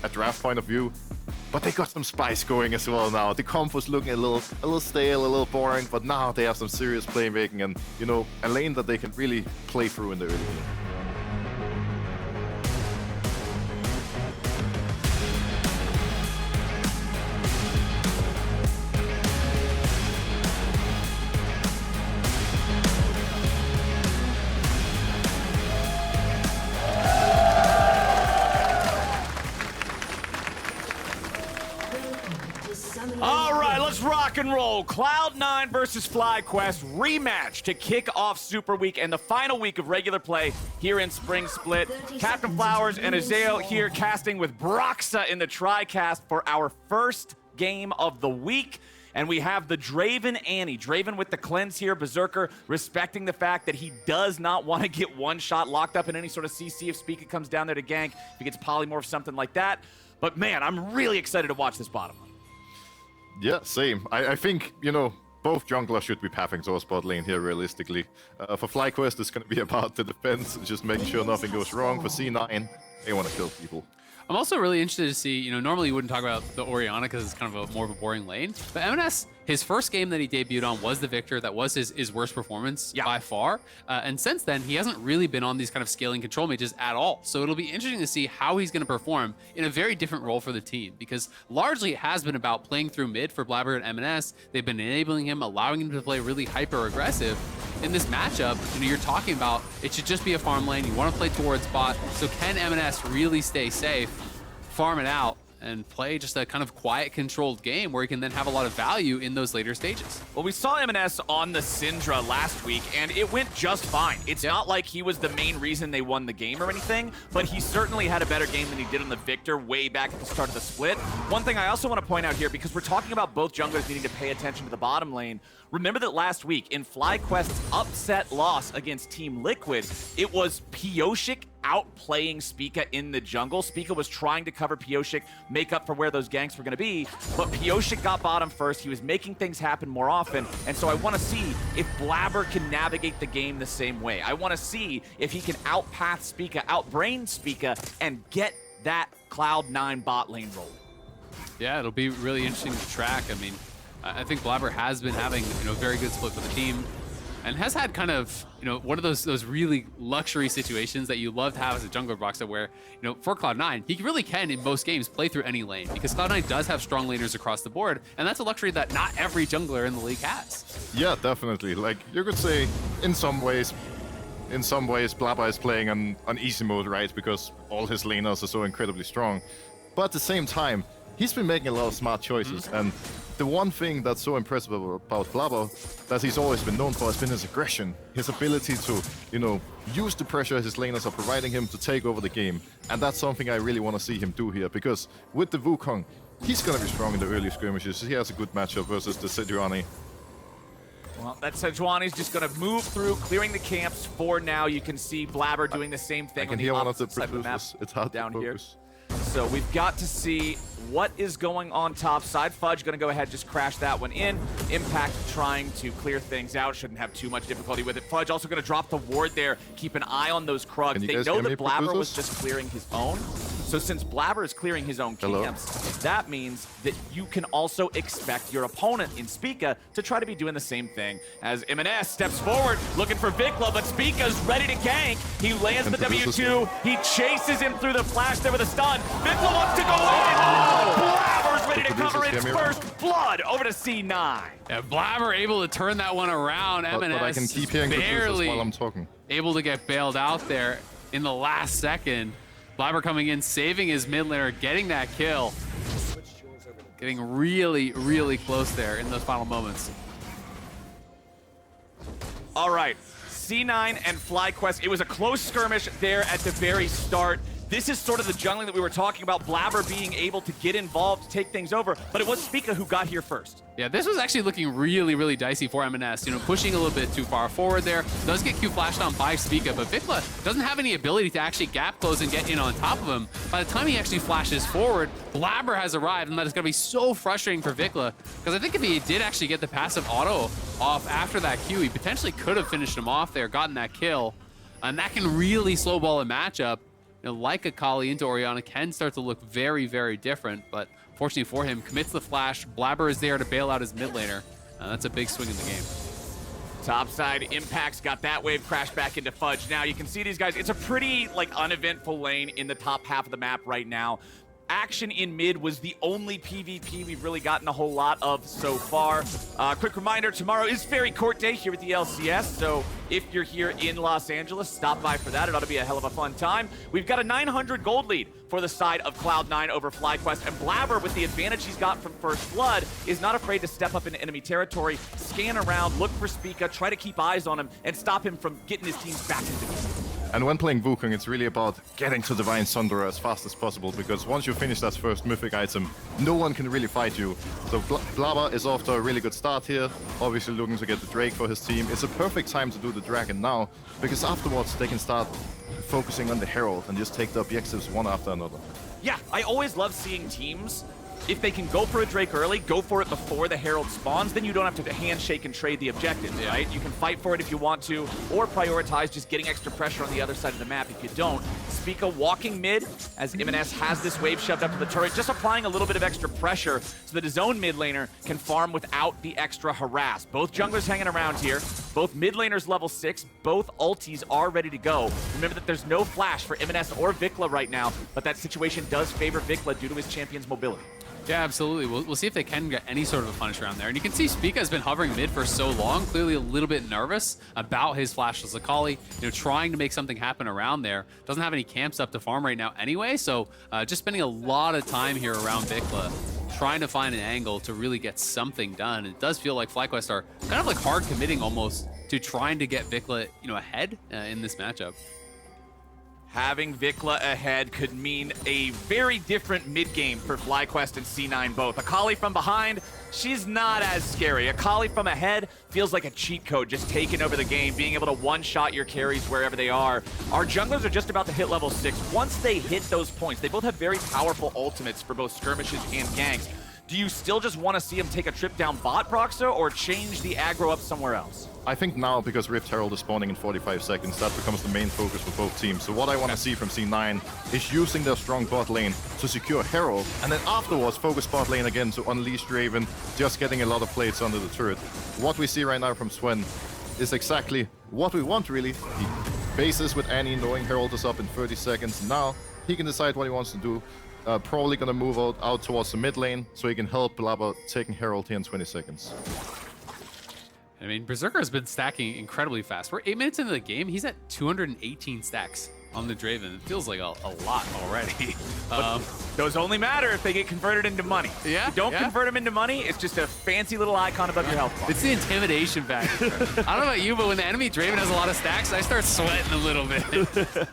a draft point of view. But they got some spice going as well now. The comp was looking a little stale, a little boring, but now they have some serious playmaking and, a lane that they can really play through in the early game. All right, let's rock and roll. Cloud9 versus FlyQuest rematch to kick off Super Week and the final week of regular play here in Spring Split. CaptainFlowers and Azael here casting with Broxah in the tri-cast for our first game of the week. And we have the Draven Annie. Draven with the cleanse here. Berserker respecting the fact that he does not want to get one shot locked up in any sort of CC if Spica comes down there to gank, if he gets polymorph, something like that. But man, I'm really excited to watch this bottom. Yeah, same. I think, both junglers should be pathing towards bot lane here, realistically. For FlyQuest, it's going to be about the defense, just making sure nothing goes wrong. For C9, they want to kill people. I'm also really interested to see, normally you wouldn't talk about the Orianna because it's kind of more of a boring lane. But Emenes, his first game that he debuted on was the Victor. That was his worst performance by far. And since then, he hasn't really been on these kind of scaling control mages at all. So it'll be interesting to see how he's going to perform in a very different role for the team. Because largely it has been about playing through mid for Blaber and Emenes. They've been enabling him, allowing him to play really hyper-aggressive. In this matchup, you're talking about it should just be a farm lane. You want to play towards bot. So can Emenes really stay safe, farm it out, and play just a kind of quiet, controlled game where he can then have a lot of value in those later stages. Well, we saw Emenes on the Syndra last week, and it went just fine. It's not like he was the main reason they won the game or anything, but he certainly had a better game than he did on the Victor way back at the start of the split. One thing I also want to point out here, because we're talking about both junglers needing to pay attention to the bottom lane, remember that last week in FlyQuest's upset loss against Team Liquid, it was Pyosik outplaying Spica in the jungle. Spica was trying to cover Pyosik, make up for where those ganks were going to be, but Pyosik got bottom first. He was making things happen more often, and so I want to see if Blaber can navigate the game the same way. I want to see if he can outpath Spica, outbrain Spica, and get that Cloud9 bot lane rolling. Yeah, it'll be really interesting to track. I mean, I think Blaber has been having, very good split for the team, and has had kind of, one of those really luxury situations that you love to have as a jungler, Broxah, where, for Cloud9, he really can, in most games, play through any lane, because Cloud9 does have strong laners across the board, and that's a luxury that not every jungler in the league has. Yeah, definitely. Like, you could say, in some ways, Blaber is playing on easy mode, right? Because all his laners are so incredibly strong. But at the same time, he's been making a lot of smart choices, and the one thing that's so impressive about Blaber that he's always been known for has been his aggression, his ability to, use the pressure his laners are providing him to take over the game. And that's something I really want to see him do here, because with the Wukong, he's going to be strong in the early skirmishes. He has a good matchup versus the Sejuani. Well, that Sejuani's just going to move through, clearing the camps for now. You can see Blaber doing the same thing. I can hear one of the producers. It's hard to focus. So we've got to see what is going on top side. Fudge going to go ahead, just crash that one in. Impact trying to clear things out. Shouldn't have too much difficulty with it. Fudge also going to drop the ward there. Keep an eye on those Krugs. They know that Blaber was just clearing his own. So since Blaber is clearing his own camps, that means that you can also expect your opponent in Spica to try to be doing the same thing. As Emenes steps forward, looking for VicLa, but Spica's ready to gank. He lands the W2. He chases him through the flash there with a stun. VicLa wants to go in. Blaber's ready to cover its first blood over to C9. Yeah, Blaber able to turn that one around. Emenes but I can keep hearing barely while I'm talking. Able to get bailed out there in the last second. Blaber coming in, saving his mid laner, getting that kill. Getting really, really close there in those final moments. All right, C9 and FlyQuest. It was a close skirmish there at the very start. This is sort of the jungling that we were talking about, Blaber being able to get involved, take things over, but it was Spica who got here first. Yeah, this was actually looking really, really dicey for Emenes. Pushing a little bit too far forward there. Does get Q flashed on by Spica, but VicLa doesn't have any ability to actually gap close and get in on top of him. By the time he actually flashes forward, Blaber has arrived, and that is going to be so frustrating for VicLa, because I think if he did actually get the passive auto off after that Q, he potentially could have finished him off there, gotten that kill, and that can really slowball a matchup. Like Akali into Orianna can start to look very, very different, but fortunately for him, commits the flash. Blaber is there to bail out his mid laner. That's a big swing in the game. Topside, Impact's got that wave crash back into Fudge. Now you can see these guys, it's a pretty uneventful lane in the top half of the map right now. Action in mid was the only PvP we've really gotten a whole lot of so far. Quick reminder, tomorrow is Fairy Court Day here at the LCS, so if you're here in Los Angeles, stop by for that. It ought to be a hell of a fun time. We've got a 900 gold lead for the side of Cloud9 over FlyQuest, and Blaber, with the advantage he's got from First Blood, is not afraid to step up into enemy territory, scan around, look for Spica, try to keep eyes on him, and stop him from getting his teams back into the game. And when playing Wukong, it's really about getting to Divine Sunderer as fast as possible, because once you finish that first mythic item, no one can really fight you. So Blaber is off to a really good start here, obviously looking to get the Drake for his team. It's a perfect time to do the Dragon now, because afterwards they can start focusing on the Herald and just take the objectives one after another. Yeah, I always love seeing teams, if they can go for a Drake early, go for it before the Herald spawns, then you don't have to handshake and trade the objectives, right? You can fight for it if you want to, or prioritize just getting extra pressure on the other side of the map if you don't. Spica walking mid, as Emenes has this wave shoved up to the turret, just applying a little bit of extra pressure so that his own mid laner can farm without the extra harass. Both junglers hanging around here, both mid laners level 6, both ultis are ready to go. Remember that there's no flash for Emenes or VicLa right now, but that situation does favor VicLa due to his champion's mobility. Yeah, absolutely. We'll see if they can get any sort of a punish around there. And you can see Spica has been hovering mid for so long, clearly a little bit nervous about his flashless Akali, trying to make something happen around there. Doesn't have any camps up to farm right now anyway, so just spending a lot of time here around VicLa, trying to find an angle to really get something done. It does feel like FlyQuest are kind of like hard committing almost to trying to get VicLa, ahead in this matchup. Having VicLa ahead could mean a very different mid-game for FlyQuest and C9 both. Akali from behind, she's not as scary. Akali from ahead feels like a cheat code, just taking over the game, being able to one-shot your carries wherever they are. Our junglers are just about to hit level 6. Once they hit those points, they both have very powerful ultimates for both skirmishes and ganks. Do you still just want to see him take a trip down bot, Broxah, or change the aggro up somewhere else? I think now, because Rift Herald is spawning in 45 seconds, that becomes the main focus for both teams. So what I want to see from C9 is using their strong bot lane to secure Herald, and then afterwards focus bot lane again to unleash Draven, just getting a lot of plates under the turret. What we see right now from Zven is exactly what we want, really. He bases with Annie, knowing Herald is up in 30 seconds. Now he can decide what he wants to do. Probably gonna move out towards the mid lane so he can help Blaber taking Herald here in 20 seconds. I mean, Berserker has been stacking incredibly fast. We're 8 minutes into the game. He's at 218 stacks on the Draven. It feels like a lot already. Those only matter if they get converted into money. Yeah, if you don't convert them into money, it's just a fancy little icon above your health bar. It's the intimidation factor. I don't know about you, but when the enemy Draven has a lot of stacks, I start sweating a little bit.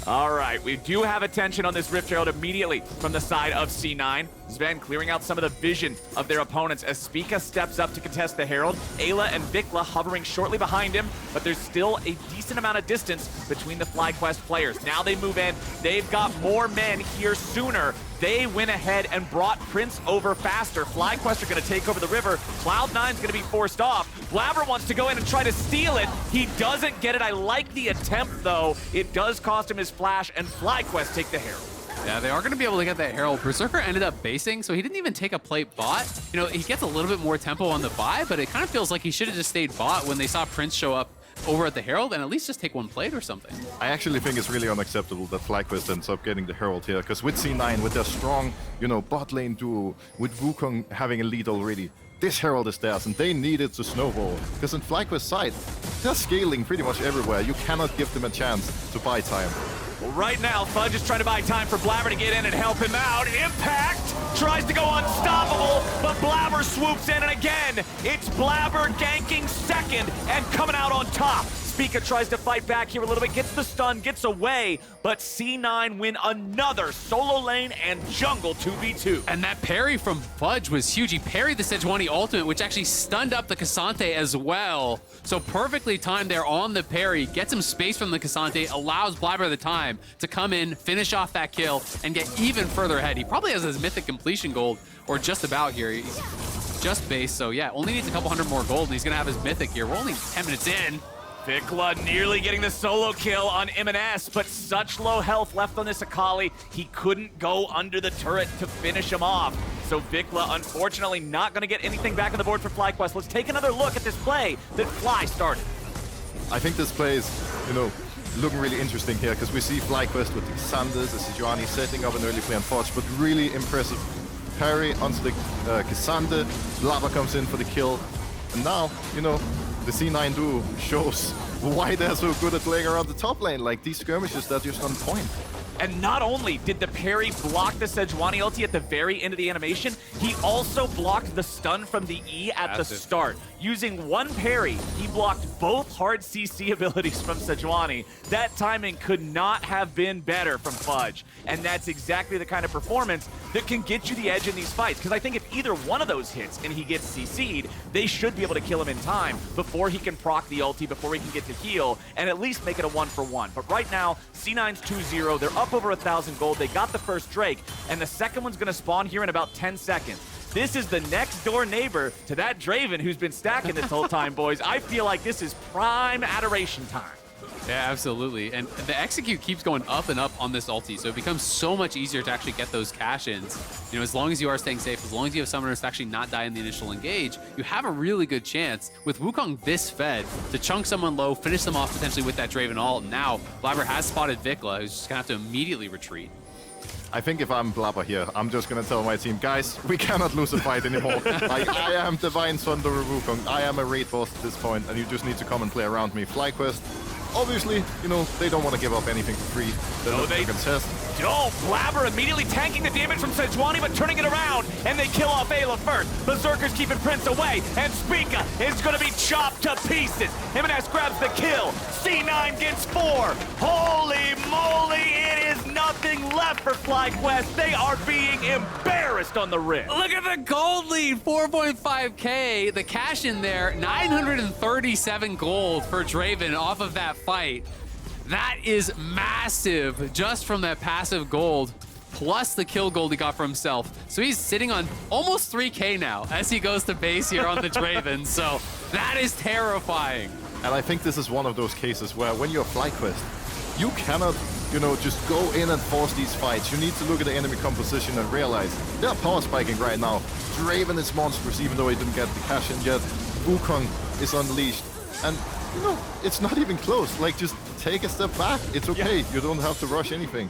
All right, we do have attention on this Rift Herald immediately from the side of C9. Zven clearing out some of the vision of their opponents as Spica steps up to contest the Herald. Eyla and VicLa hovering shortly behind him, but there's still a decent amount of distance between the FlyQuest players. Now they move in. They've got more men here sooner. They went ahead and brought Prince over faster. FlyQuest are going to take over the river. Cloud9's going to be forced off. Blaber wants to go in and try to steal it. He doesn't get it. I like the attempt, though. It does cost him his flash, and FlyQuest take the Herald. Yeah, they are going to be able to get that Herald. Berserker ended up basing, so he didn't even take a plate bot. He gets a little bit more tempo on the buy, but it kind of feels like he should have just stayed bot when they saw Prince show up over at the Herald and at least just take one plate or something. I actually think it's really unacceptable that FlyQuest ends up getting the Herald here, because with C9, with their strong, bot lane duo, with Wukong having a lead already, this Herald is theirs, and they need it to snowball. Because in FlyQuest's side, they're scaling pretty much everywhere. You cannot give them a chance to buy time. Well, right now, Fudge is trying to buy time for Blaber to get in and help him out. Impact tries to go unstoppable, but Blaber swoops in, and again, it's Blaber ganking second and coming out on top. Spica tries to fight back here a little bit, gets the stun, gets away, but C9 win another solo lane and jungle 2v2. And that parry from Fudge was huge. He parried the Sejuani ultimate, which actually stunned up the Cassante as well. So perfectly timed there on the parry, gets him space from the Cassante, allows Blaber the time to come in, finish off that kill, and get even further ahead. He probably has his mythic completion gold, or just about here. He's just base, so yeah, only needs a couple hundred more gold, and he's gonna have his mythic here. We're only 10 minutes in. VicLa nearly getting the solo kill on Emenes, but such low health left on this Akali, he couldn't go under the turret to finish him off. So VicLa, unfortunately, not going to get anything back on the board for FlyQuest. Let's take another look at this play that Fly started. I think this play is, looking really interesting here, because we see FlyQuest with the Xanders, the Sejuani setting up an early play on Fudge, but really impressive parry onto the Cassandra. Blaber comes in for the kill, and now, the C9 duo shows why they're so good at playing around the top lane. Like, these skirmishes, they're just on point. And not only did the parry block the Sejuani ulti at the very end of the animation, he also blocked the stun from the E at the start. Using one parry, he blocked both hard CC abilities from Sejuani. That timing could not have been better from Fudge. And that's exactly the kind of performance that can get you the edge in these fights. Because I think if either one of those hits and he gets CC'd, they should be able to kill him in time before he can proc the ulti, before he can get to heal, and at least make it a 1-for-1. But right now, C9's 2-0. They're up over 1,000 gold. They got the first Drake, and the second one's going to spawn here in about 10 seconds. This is the next door neighbor to that Draven who's been stacking this whole time, boys. I feel like this is prime adoration time. Yeah, absolutely. And the execute keeps going up and up on this ulti, so it becomes so much easier to actually get those cash-ins. As long as you are staying safe, as long as you have summoners to actually not die in the initial engage, you have a really good chance with Wukong this fed to chunk someone low, finish them off potentially with that Draven ult. And now Blaber has spotted VicLa, who's just gonna have to immediately retreat. I think if I'm Blaber here, I'm just gonna tell my team, guys, we cannot lose a fight anymore. Like, I am Divine Thunder Wukong. I am a raid boss at this point, and you just need to come and play around me. FlyQuest, obviously, you know, they don't want to give up anything for free. They're looking to contest. Oh, Blaber immediately tanking the damage from Sejuani, but turning it around, and they kill off Eyla first. Berserker's keeping Prince away, and Spica is going to be chopped to pieces. Emenes grabs the kill. C9 gets 4. Holy moly, it is nothing left for FlyQuest. They are being embarrassed on the rim. Look at the gold lead, 4.5K. The cash in there, 937 gold for Draven off of that fight. That is massive just from that passive gold, plus the kill gold he got for himself. So he's sitting on almost 3K now as he goes to base here on the Draven. So that is terrifying. And I think this is one of those cases where when you're FlyQuest, you cannot, you know, just go in and force these fights. You need to look at the enemy composition and realize they're power spiking right now. Draven is monstrous even though he didn't get the cash in yet. Wukong is unleashed. And, you know, it's not even close. Like, just take a step back. It's okay. Yeah. You don't have to rush anything.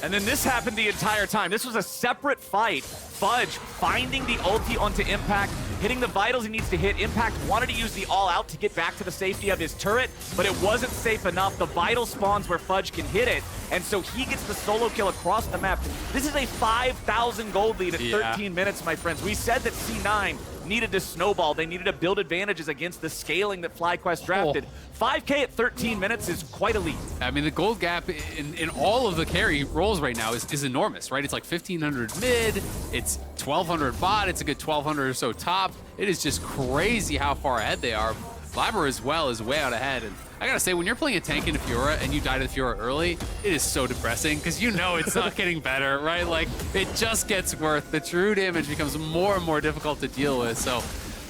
And then this happened the entire time. This was a separate fight. Fudge finding the ulti onto Impact, hitting the vitals he needs to hit. Impact wanted to use the all-out to get back to the safety of his turret, but it wasn't safe enough. The vital spawns where Fudge can hit it, and so he gets the solo kill across the map. This is a 5,000 gold lead at 13 minutes, my friends. We said that C9 needed to snowball. They needed to build advantages against the scaling that FlyQuest drafted. 5K at 13 minutes is quite a lead. I mean, the gold gap in all of the carry roles right now is enormous, right? It's like 1,500 mid, it's 1,200 bot, it's a good 1,200 or so top. It is just crazy how far ahead they are. Blaber as well is way out ahead. And I gotta say, when you're playing a tank into Fiora and you die to Fiora early, it is so depressing because you know it's not getting better, right? Like, it just gets worse. The true damage becomes more and more difficult to deal with. So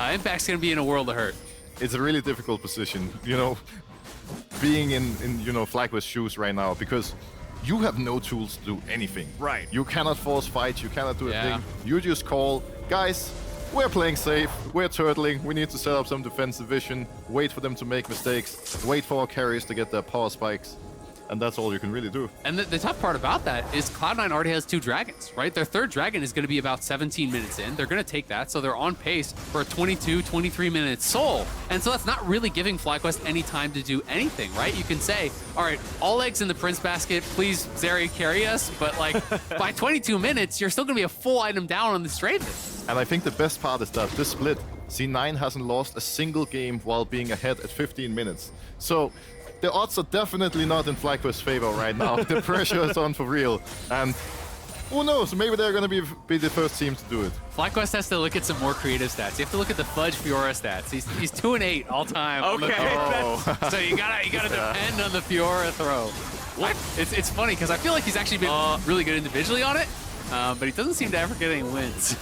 Impact's gonna be in a world of hurt. It's a really difficult position, you know, being in you know, FlyQuest's shoes right now, because you have no tools to do anything. Right. You cannot force fights, you cannot do a thing. You just call, guys, we're playing safe, we're turtling, we need to set up some defensive vision, wait for them to make mistakes, wait for our carriers to get their power spikes, and that's all you can really do. And the tough part about that is Cloud9 already has 2 dragons, right? Their 3rd dragon is going to be about 17 minutes in. They're going to take that, so they're on pace for a 22, 23-minute soul. And so that's not really giving FlyQuest any time to do anything, right? You can say, all right, all eggs in the Prince basket, please, Zeri, carry us. But like, by 22 minutes, you're still going to be a full item down on this Draven. And I think the best part is that this split, C9 hasn't lost a single game while being ahead at 15 minutes. So the odds are definitely not in FlyQuest's favor right now. The pressure is on for real. And who knows, maybe they're going to be the first team to do it. FlyQuest has to look at some more creative stats. You have to look at the Fudge Fiora stats. He's 2-8 all time. Okay. So you gotta depend on the Fiora throw. What? It's funny because I feel like he's actually been really good individually on it, but he doesn't seem to ever get any wins.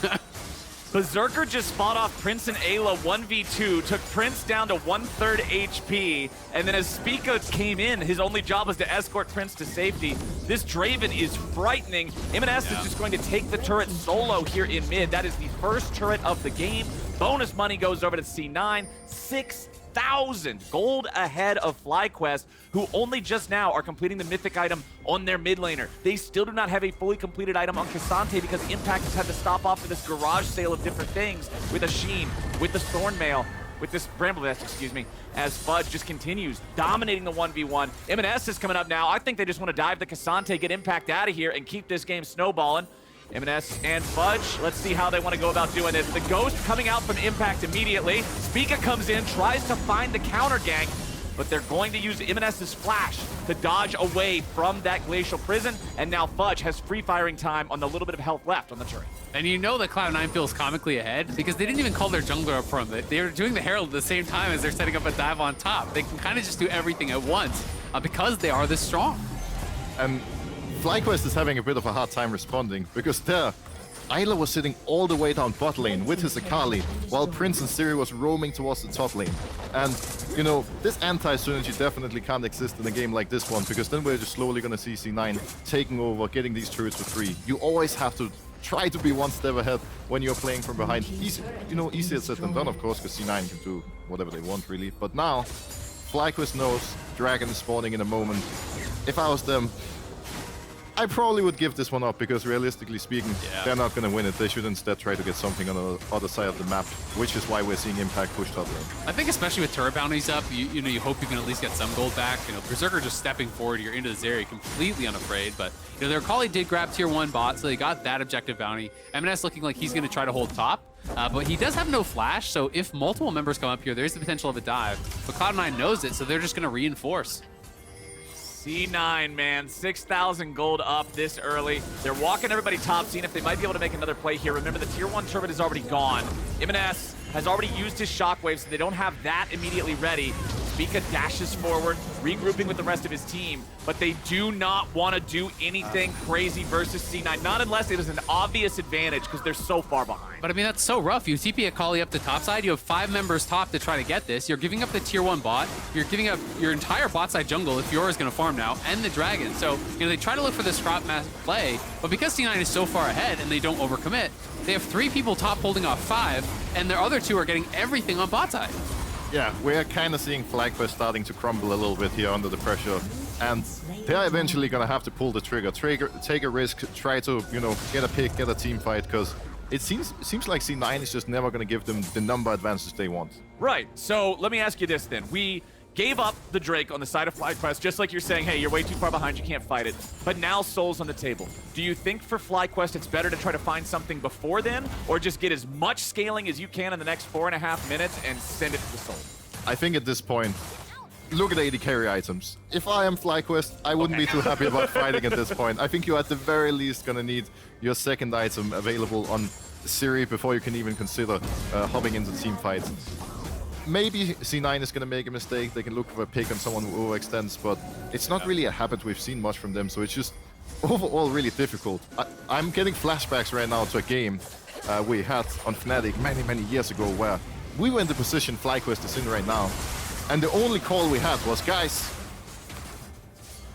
Berserker just fought off Prince and Eyla 1v2, took Prince down to 1/3 HP, and then as Spica came in, his only job was to escort Prince to safety. This Draven is frightening. Emenes is just going to take the turret solo here in mid. That is the first turret of the game. Bonus money goes over to C9. 6,000 gold ahead of FlyQuest, who only just now are completing the mythic item on their mid laner. They still do not have a fully completed item on K'Sante because Impact has had to stop off for this garage sale of different things with a Sheen, with the Thornmail, with this Bramble Vest, excuse me, as Fudge just continues dominating the 1v1. Emenes is coming up now. I think they just want to dive the K'Sante, get Impact out of here, and keep this game snowballing. Emenes and Fudge, let's see how they want to go about doing this. The Ghost coming out from Impact immediately. Spica comes in, tries to find the counter gank, but they're going to use Emenes' flash to dodge away from that Glacial Prison, and now Fudge has free firing time on the little bit of health left on the turret. And you know that Cloud9 feels comically ahead because they didn't even call their jungler up front. They were doing the Herald at the same time as they're setting up a dive on top. They can kind of just do everything at once because they are this strong. And FlyQuest is having a bit of a hard time responding because there, Eyla was sitting all the way down bot lane with his Akali while Prince and Zeri was roaming towards the top lane. And, you know, this anti-synergy definitely can't exist in a game like this one because then we're just slowly going to see C9 taking over, getting these turrets for free. You always have to try to be one step ahead when you're playing from behind. Easy, you know, easier said than done, of course, because C9 can do whatever they want, really. But now, FlyQuest knows Dragon is spawning in a moment. If I was them, I probably would give this one up because realistically speaking, they're not going to win it. They should instead try to get something on the other side of the map, which is why we're seeing Impact push top lane. I think especially with turret bounties up, you hope you can at least get some gold back. Berserker just stepping forward here into the Zeri completely unafraid, but their Akali did grab tier 1 bot, so they got that objective bounty. Emenes looking like he's going to try to hold top, but he does have no flash, so if multiple members come up here, there's the potential of a dive. But Cloud9 knows it, so they're just going to reinforce. C9, man, 6,000 gold up this early. They're walking everybody top, seeing if they might be able to make another play here. Remember, the tier 1 turret is already gone. Emenes has already used his shockwave, so they don't have that immediately ready. Spica dashes forward, regrouping with the rest of his team, but they do not want to do anything crazy versus C9, not unless it is an obvious advantage, because they're so far behind. But I mean, that's so rough. You TP Akali up the top side, you have 5 members top to try to get this. You're giving up the tier 1 bot, you're giving up your entire bot side jungle if Fiora is going to farm now, and the dragon. So, they try to look for this crop mass play, but because C9 is so far ahead and they don't overcommit, they have 3 people top holding off 5, and their other 2 are getting everything on bot side. Yeah, we're kind of seeing FlyQuest starting to crumble a little bit here under the pressure, and they're eventually going to have to pull the trigger, take a risk, try to, get a pick, get a team fight, because it seems like C9 is just never going to give them the number advantage they want. Right, so let me ask you this then. We gave up the Drake on the side of FlyQuest, just like you're saying, hey, you're way too far behind, you can't fight it. But now Soul's on the table. Do you think for FlyQuest it's better to try to find something before then, or just get as much scaling as you can in the next 4.5 minutes and send it to the Soul? I think at this point, look at AD carry items. If I am FlyQuest, I wouldn't be too happy about fighting at this point. I think you're at the very least going to need your second item available on Zeri before you can even consider hopping into team fights. Maybe C9 is going to make a mistake. They can look for a pick on someone who overextends, but it's not really a habit we've seen much from them, so it's just overall really difficult. I'm getting flashbacks right now to a game we had on Fnatic many years ago where we were in the position FlyQuest is in right now, and the only call we had was, guys,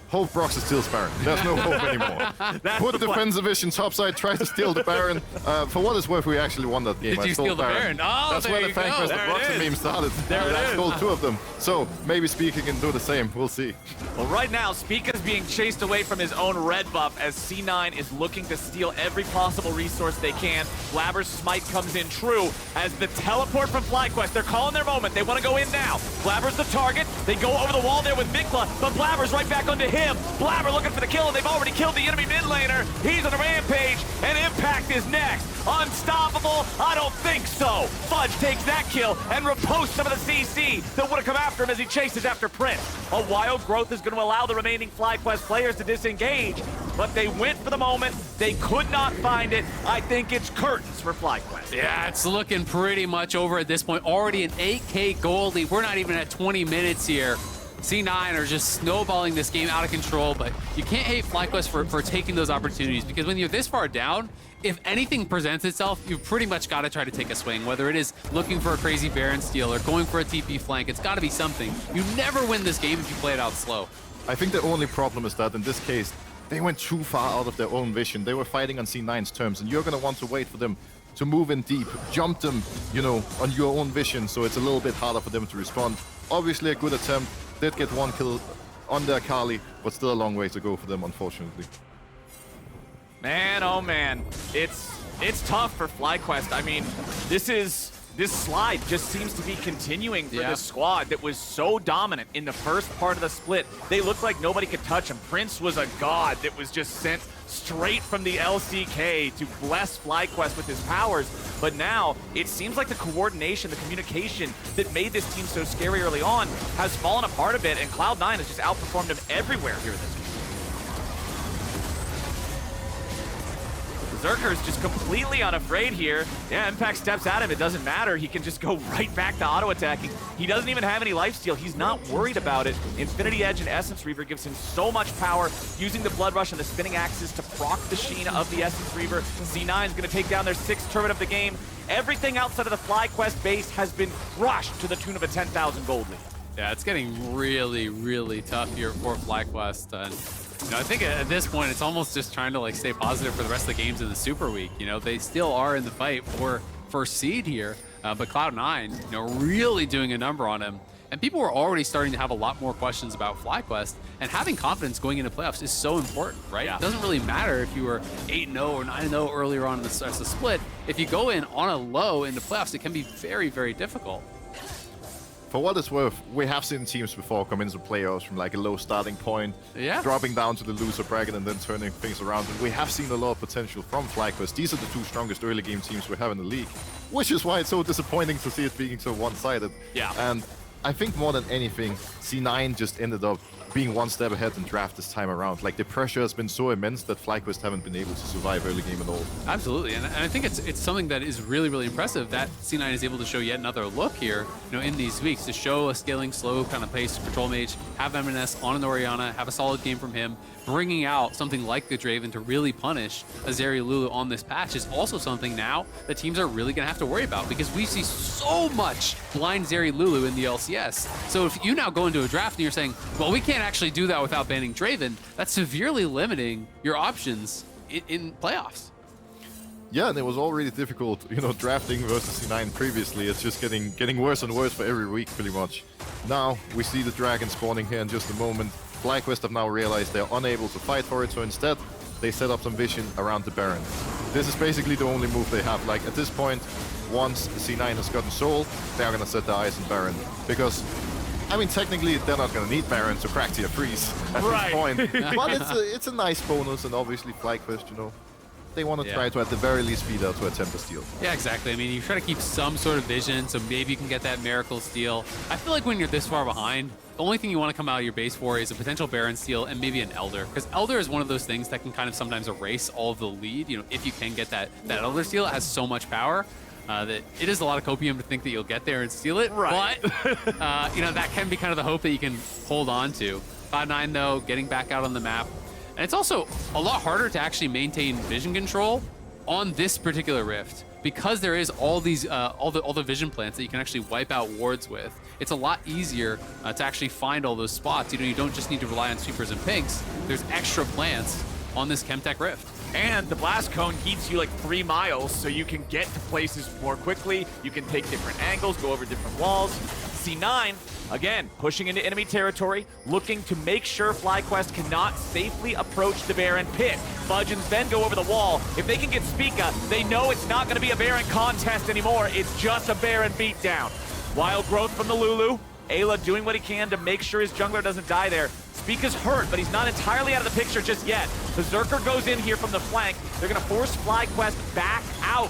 hope Broxah steals Baron. There's no hope anymore. Put the defensive vision topside, try to steal the Baron. For what it's worth, we actually won that game. Did you steal the Baron? Oh, that's where the FlyQuest Broxah meme started. I stole 2 of them. So maybe Spica can do the same. We'll see. Well, right now, Spica's being chased away from his own red buff as C9 is looking to steal every possible resource they can. Blaber's smite comes in true as the teleport from FlyQuest. They're calling their moment. They want to go in now. Blaber's the target. They go over the wall there with VicLa, but Blaber's right back onto him. Blaber looking for the kill, and they've already killed the enemy mid laner. He's on a rampage, and Impact is next. Unstoppable? I don't think so. Fudge takes that kill and reposts some of the CC that would have come after him as he chases after Prince. A wild growth is going to allow the remaining FlyQuest players to disengage, but they went for the moment. They could not find it. I think it's curtains for FlyQuest. Yeah, it's looking pretty much over at this point. Already an 8K gold lead. We're not even at 20 minutes here. C9 are just snowballing this game out of control, but you can't hate FlyQuest for taking those opportunities, because when you're this far down, if anything presents itself, you've pretty much got to try to take a swing, whether it is looking for a crazy Baron steal or going for a TP flank. It's got to be something. You never win this game if you play it out slow. I think the only problem is that in this case, they went too far out of their own vision. They were fighting on C9's terms, and you're going to want to wait for them to move in deep, jump them, on your own vision, so it's a little bit harder for them to respond. Obviously a good attempt. Did get 1 kill on the Akali, but still a long way to go for them, unfortunately. Man, oh man, it's tough for FlyQuest. I mean, this slide just seems to be continuing for this squad that was so dominant in the first part of the split. They looked like nobody could touch him. Prince was a god that was just sent straight from the LCK to bless FlyQuest with his powers. But now, it seems like the coordination, the communication that made this team so scary early on has fallen apart a bit, and Cloud9 has just outperformed them everywhere here this game. Berserker is just completely unafraid here. Yeah, Impact steps at him. It doesn't matter. He can just go right back to auto-attacking. He doesn't even have any lifesteal. He's not worried about it. Infinity Edge and Essence Reaver gives him so much power, using the Blood Rush and the spinning axes to proc the sheen of the Essence Reaver. C9 is going to take down their 6th turret of the game. Everything outside of the FlyQuest base has been crushed to the tune of a 10,000 gold lead. Yeah, it's getting really tough here for FlyQuest. And I think at this point, it's almost just trying to stay positive for the rest of the games in the Super Week. They still are in the fight for first seed here, but Cloud9, really doing a number on him. And people were already starting to have a lot more questions about FlyQuest, and having confidence going into playoffs is so important, right? Yeah. It doesn't really matter if you were 8-0 or 9-0 earlier on in the split. If you go in on a low into playoffs, it can be very, very difficult. For what it's worth, we have seen teams before come into playoffs from like a low starting point, dropping down to the loser bracket and then turning things around. And we have seen a lot of potential from FlyQuest. These are the two strongest early game teams we have in the league, which is why it's so disappointing to see it being so one-sided. Yeah. And I think more than anything, C9 just ended up being one step ahead in draft this time around. Like, the pressure has been so immense that FlyQuest haven't been able to survive early game at all. Absolutely, and I think it's something that is really, really impressive that C9 is able to show yet another look here, in these weeks, to show a scaling slow kind of pace control mage, have Emenes on an Orianna, have a solid game from him, bringing out something like the Draven to really punish a Zeri Lulu on this patch is also something now that teams are really going to have to worry about, because we see so much blind Zeri Lulu in the LCS. So if you now go into a draft and you're saying, well, we can't actually do that without banning Draven, that's severely limiting your options in playoffs. Yeah, and it was already difficult, drafting versus C9 previously. It's just getting worse and worse for every week, pretty much. Now, we see the dragon spawning here in just a moment. FlyQuest have now realized they're unable to fight for it, so instead, they set up some vision around the Baron. This is basically the only move they have. Like, at this point, once C9 has gotten Soul, they're gonna set their eyes on Baron. Because, I mean, technically, they're not gonna need Baron to crack tier 3s at this point. But it's a nice bonus, and obviously FlyQuest, they want to try to, at the very least, beat out to attempt a steal. Yeah, exactly. I mean, you try to keep some sort of vision, so maybe you can get that miracle steal. I feel like when you're this far behind, the only thing you want to come out of your base for is a potential Baron steal and maybe an Elder. Because Elder is one of those things that can kind of sometimes erase all of the lead. If you can get that Elder steal, it has so much power that it is a lot of copium to think that you'll get there and steal it. Right. But, that can be kind of the hope that you can hold on to. Cloud9, though, getting back out on the map. And it's also a lot harder to actually maintain vision control on this particular rift, because there is all these all the vision plants that you can actually wipe out wards with. It's a lot easier to actually find all those spots. You don't just need to rely on sweepers and pinks. There's extra plants on this Chemtech rift. And the blast cone keeps you like 3 miles, so you can get to places more quickly. You can take different angles, go over different walls. C9, again, pushing into enemy territory, looking to make sure FlyQuest cannot safely approach the Baron pit. Fudge and Zven go over the wall. If they can get Spica, they know it's not going to be a Baron contest anymore. It's just a Baron beatdown. Wild growth from the Lulu. Eyla doing what he can to make sure his jungler doesn't die there. Spica's hurt, but he's not entirely out of the picture just yet. Berserker goes in here from the flank. They're going to force FlyQuest back out.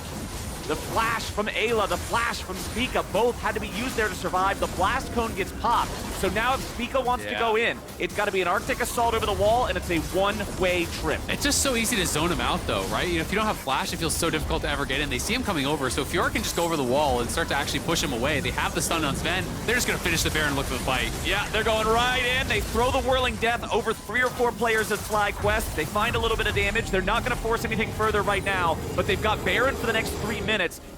The flash from Eyla, the flash from Spica, both had to be used there to survive. The blast cone gets popped. So now if Spica wants to go in, it's got to be an Arctic assault over the wall, and it's a one-way trip. It's just so easy to zone him out, though, right? If you don't have flash, it feels so difficult to ever get in. They see him coming over, so Fiora can just go over the wall and start to actually push him away. They have the stun on Zven. They're just going to finish the Baron and look for the fight. Yeah, they're going right in. They throw the Whirling Death over 3 or 4 players at FlyQuest. They find a little bit of damage. They're not going to force anything further right now, but they've got Baron for the next 3 minutes.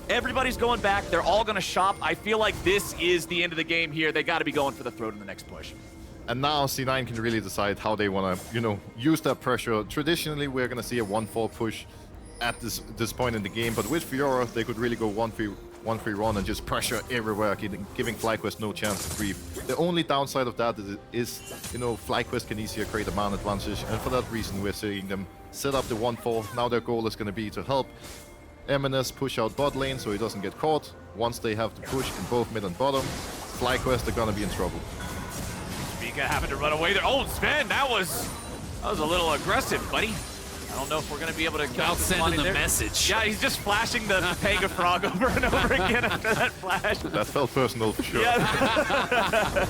Everybody's going back. They're all going to shop. I feel like this is the end of the game here. They got to be going for the throat in the next push. And now C9 can really decide how they want to, use that pressure. Traditionally, we're going to see a 1-4 push at this point in the game, but with Fiora, they could really go 1-3 run and just pressure everywhere, giving FlyQuest no chance to breathe. The only downside of that is FlyQuest can easier create a man advantage, and for that reason, we're seeing them set up the 1-4. Now their goal is going to be to help Emenes push out bot lane so he doesn't get caught. Once they have to push in both mid and bottom, FlyQuest are going to be in trouble. Spica having to run away there. Oh, Zven, that was a little aggressive, buddy. I don't know if we're going to be able to Without sending the message. Yeah, he's just flashing the Pega Frog over and over again after that flash. That felt personal for sure. Yeah.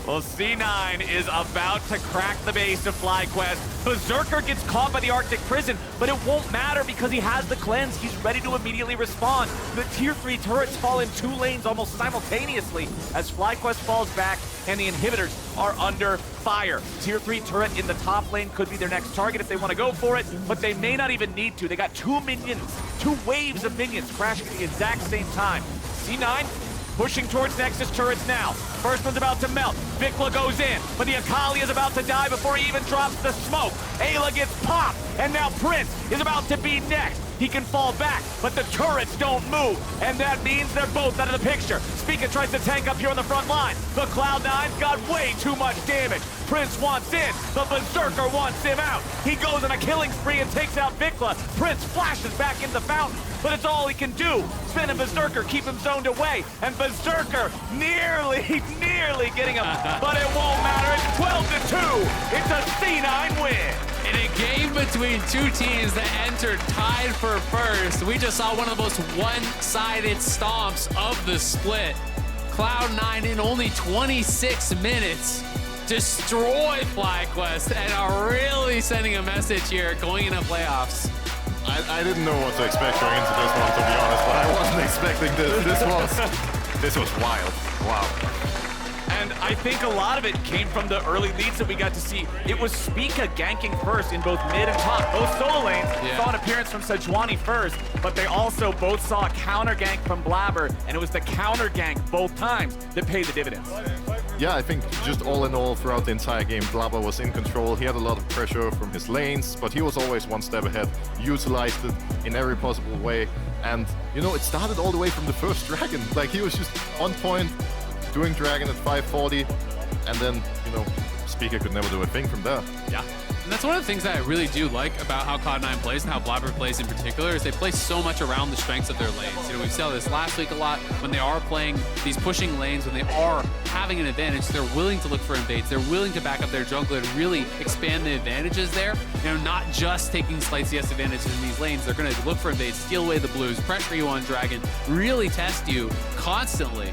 Well, C9 is about to crack the base of FlyQuest. Berserker gets caught by the Arctic Prison, but it won't matter because he has the cleanse. He's ready to immediately respond. The tier 3 turrets fall in 2 lanes almost simultaneously as FlyQuest falls back and the inhibitors are under fire. Tier 3 turret in the top lane could be their next target if they want to go for it, but they may not even need to. They got 2 minions, 2 waves of minions crashing at the exact same time. C9 pushing towards Nexus turrets now. First one's about to melt. VicLa goes in, but the Akali is about to die before he even drops the smoke. Eyla gets popped, and now Prince is about to be next. He can fall back, but the turrets don't move, and that means they're both out of the picture. Spica tries to tank up here on the front line, but Cloud9's got way too much damage. Prince wants in, but Berserker wants him out. He goes on a killing spree and takes out VicLa. Prince flashes back into the fountain, but it's all he can do. Zven and Berserker keep him zoned away, and Berserker nearly getting him, but it won't matter. It's 12-2. It's a C9 win. In a game between two teams that entered tied for first, we just saw one of the most one-sided stomps of the split. Cloud9 in only 26 minutes destroy FlyQuest and are really sending a message here going into playoffs. I didn't know what to expect going into this one, to be honest, but I wasn't expecting this. This was wild. Wow. And I think a lot of it came from the early leads that we got to see. It was Spica ganking first in both mid and top. Both solo lanes saw an appearance from Sejuani first, but they also both saw a counter gank from Blaber, and it was the counter gank both times that paid the dividends. Yeah, I think just all in all, throughout the entire game, Blaber was in control. He had a lot of pressure from his lanes, but he was always one step ahead, utilized it in every possible way. And, you know, it started all the way from the first Dragon. Like, he was just on point, doing Dragon at 540, and then, you know, Spica could never do a thing from there. Yeah. And that's one of the things that I really do like about how Cloud9 plays and how Blaber plays in particular is they play so much around the strengths of their lanes. You know, we saw this last week a lot when they are playing these pushing lanes, when they are having an advantage, they're willing to look for invades. They're willing to back up their jungler and really expand the advantages there. You know, not just taking slight CS advantages in these lanes. They're going to look for invades, steal away the blues, pressure you on Dragon, really test you constantly.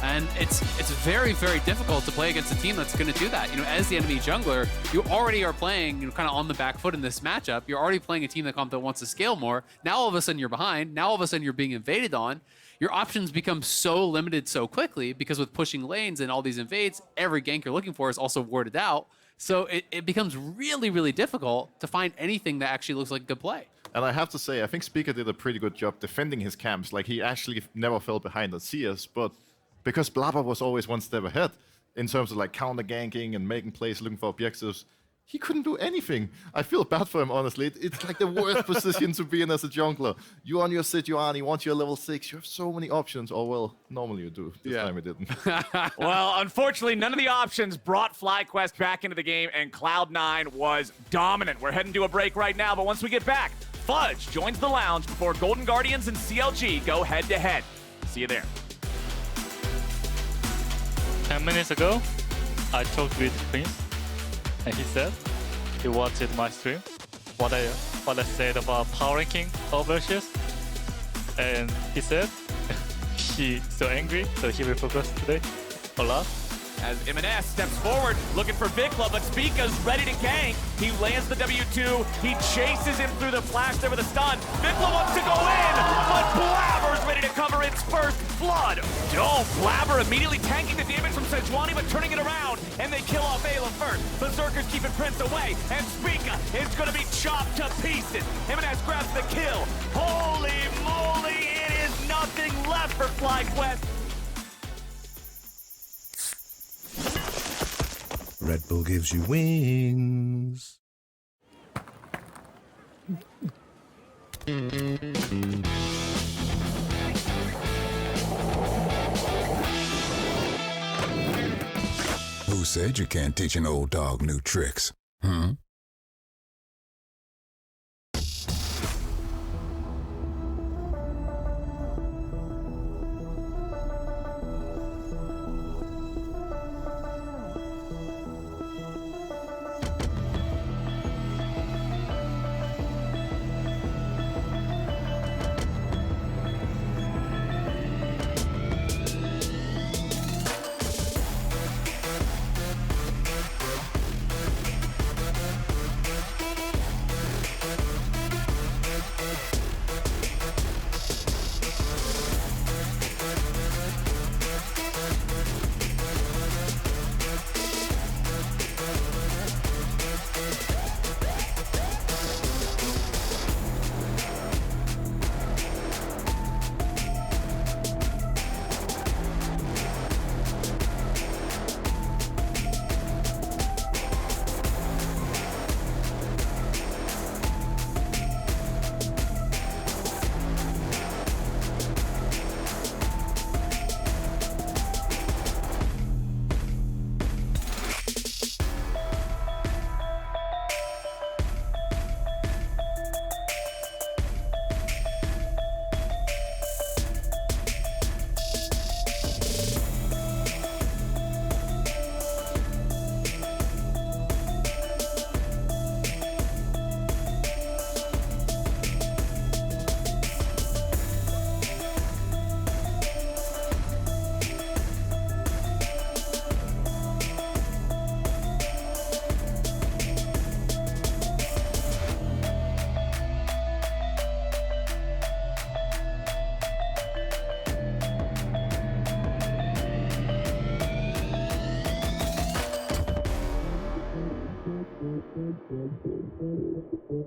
And it's very, very difficult to play against a team that's going to do that. You know, as the enemy jungler, you already are playing, you know, kind of on the back foot in this matchup. You're already playing a team that wants to scale more. Now all of a sudden you're behind. Now all of a sudden you're being invaded on. Your options become so limited so quickly because with pushing lanes and all these invades, every gank you're looking for is also warded out. So it becomes really, really difficult to find anything that actually looks like a good play. And I have to say, I think Spica did a pretty good job defending his camps. Like, he actually never fell behind at CS, but because Blaber was always one step ahead in terms of like counter ganking and making plays, looking for objectives, he couldn't do anything. I feel bad for him, honestly. It's like the worst position to be in as a jungler. You on your Sejuani, once you're level 6, you have so many options. Oh, well, normally you do. This time you didn't. Well, unfortunately, none of the options brought FlyQuest back into the game, and Cloud9 was dominant. We're heading to a break right now, but once we get back, Fudge joins the lounge before Golden Guardians and CLG go head-to-head. See you there. 10 minutes ago, I talked with Prince, and he said he watched my stream, what I said about power ranking overshares, and he said he's so angry, so he will focus today a lot. As Emenes steps forward, looking for VicLa, but Spica's ready to gank. He lands the W2, he chases him through the flash there with a stun. VicLa wants to go in, but Blaber's ready to cover its first blood. Oh, Blaber immediately tanking the damage from Sejuani, but turning it around, and they kill off Eyla first. Berserker's keeping Prince away, and Spica is gonna be chopped to pieces. Emenes grabs the kill. Holy moly, it is nothing left for FlyQuest. Red Bull gives you wings. Who said you can't teach an old dog new tricks? Hmm?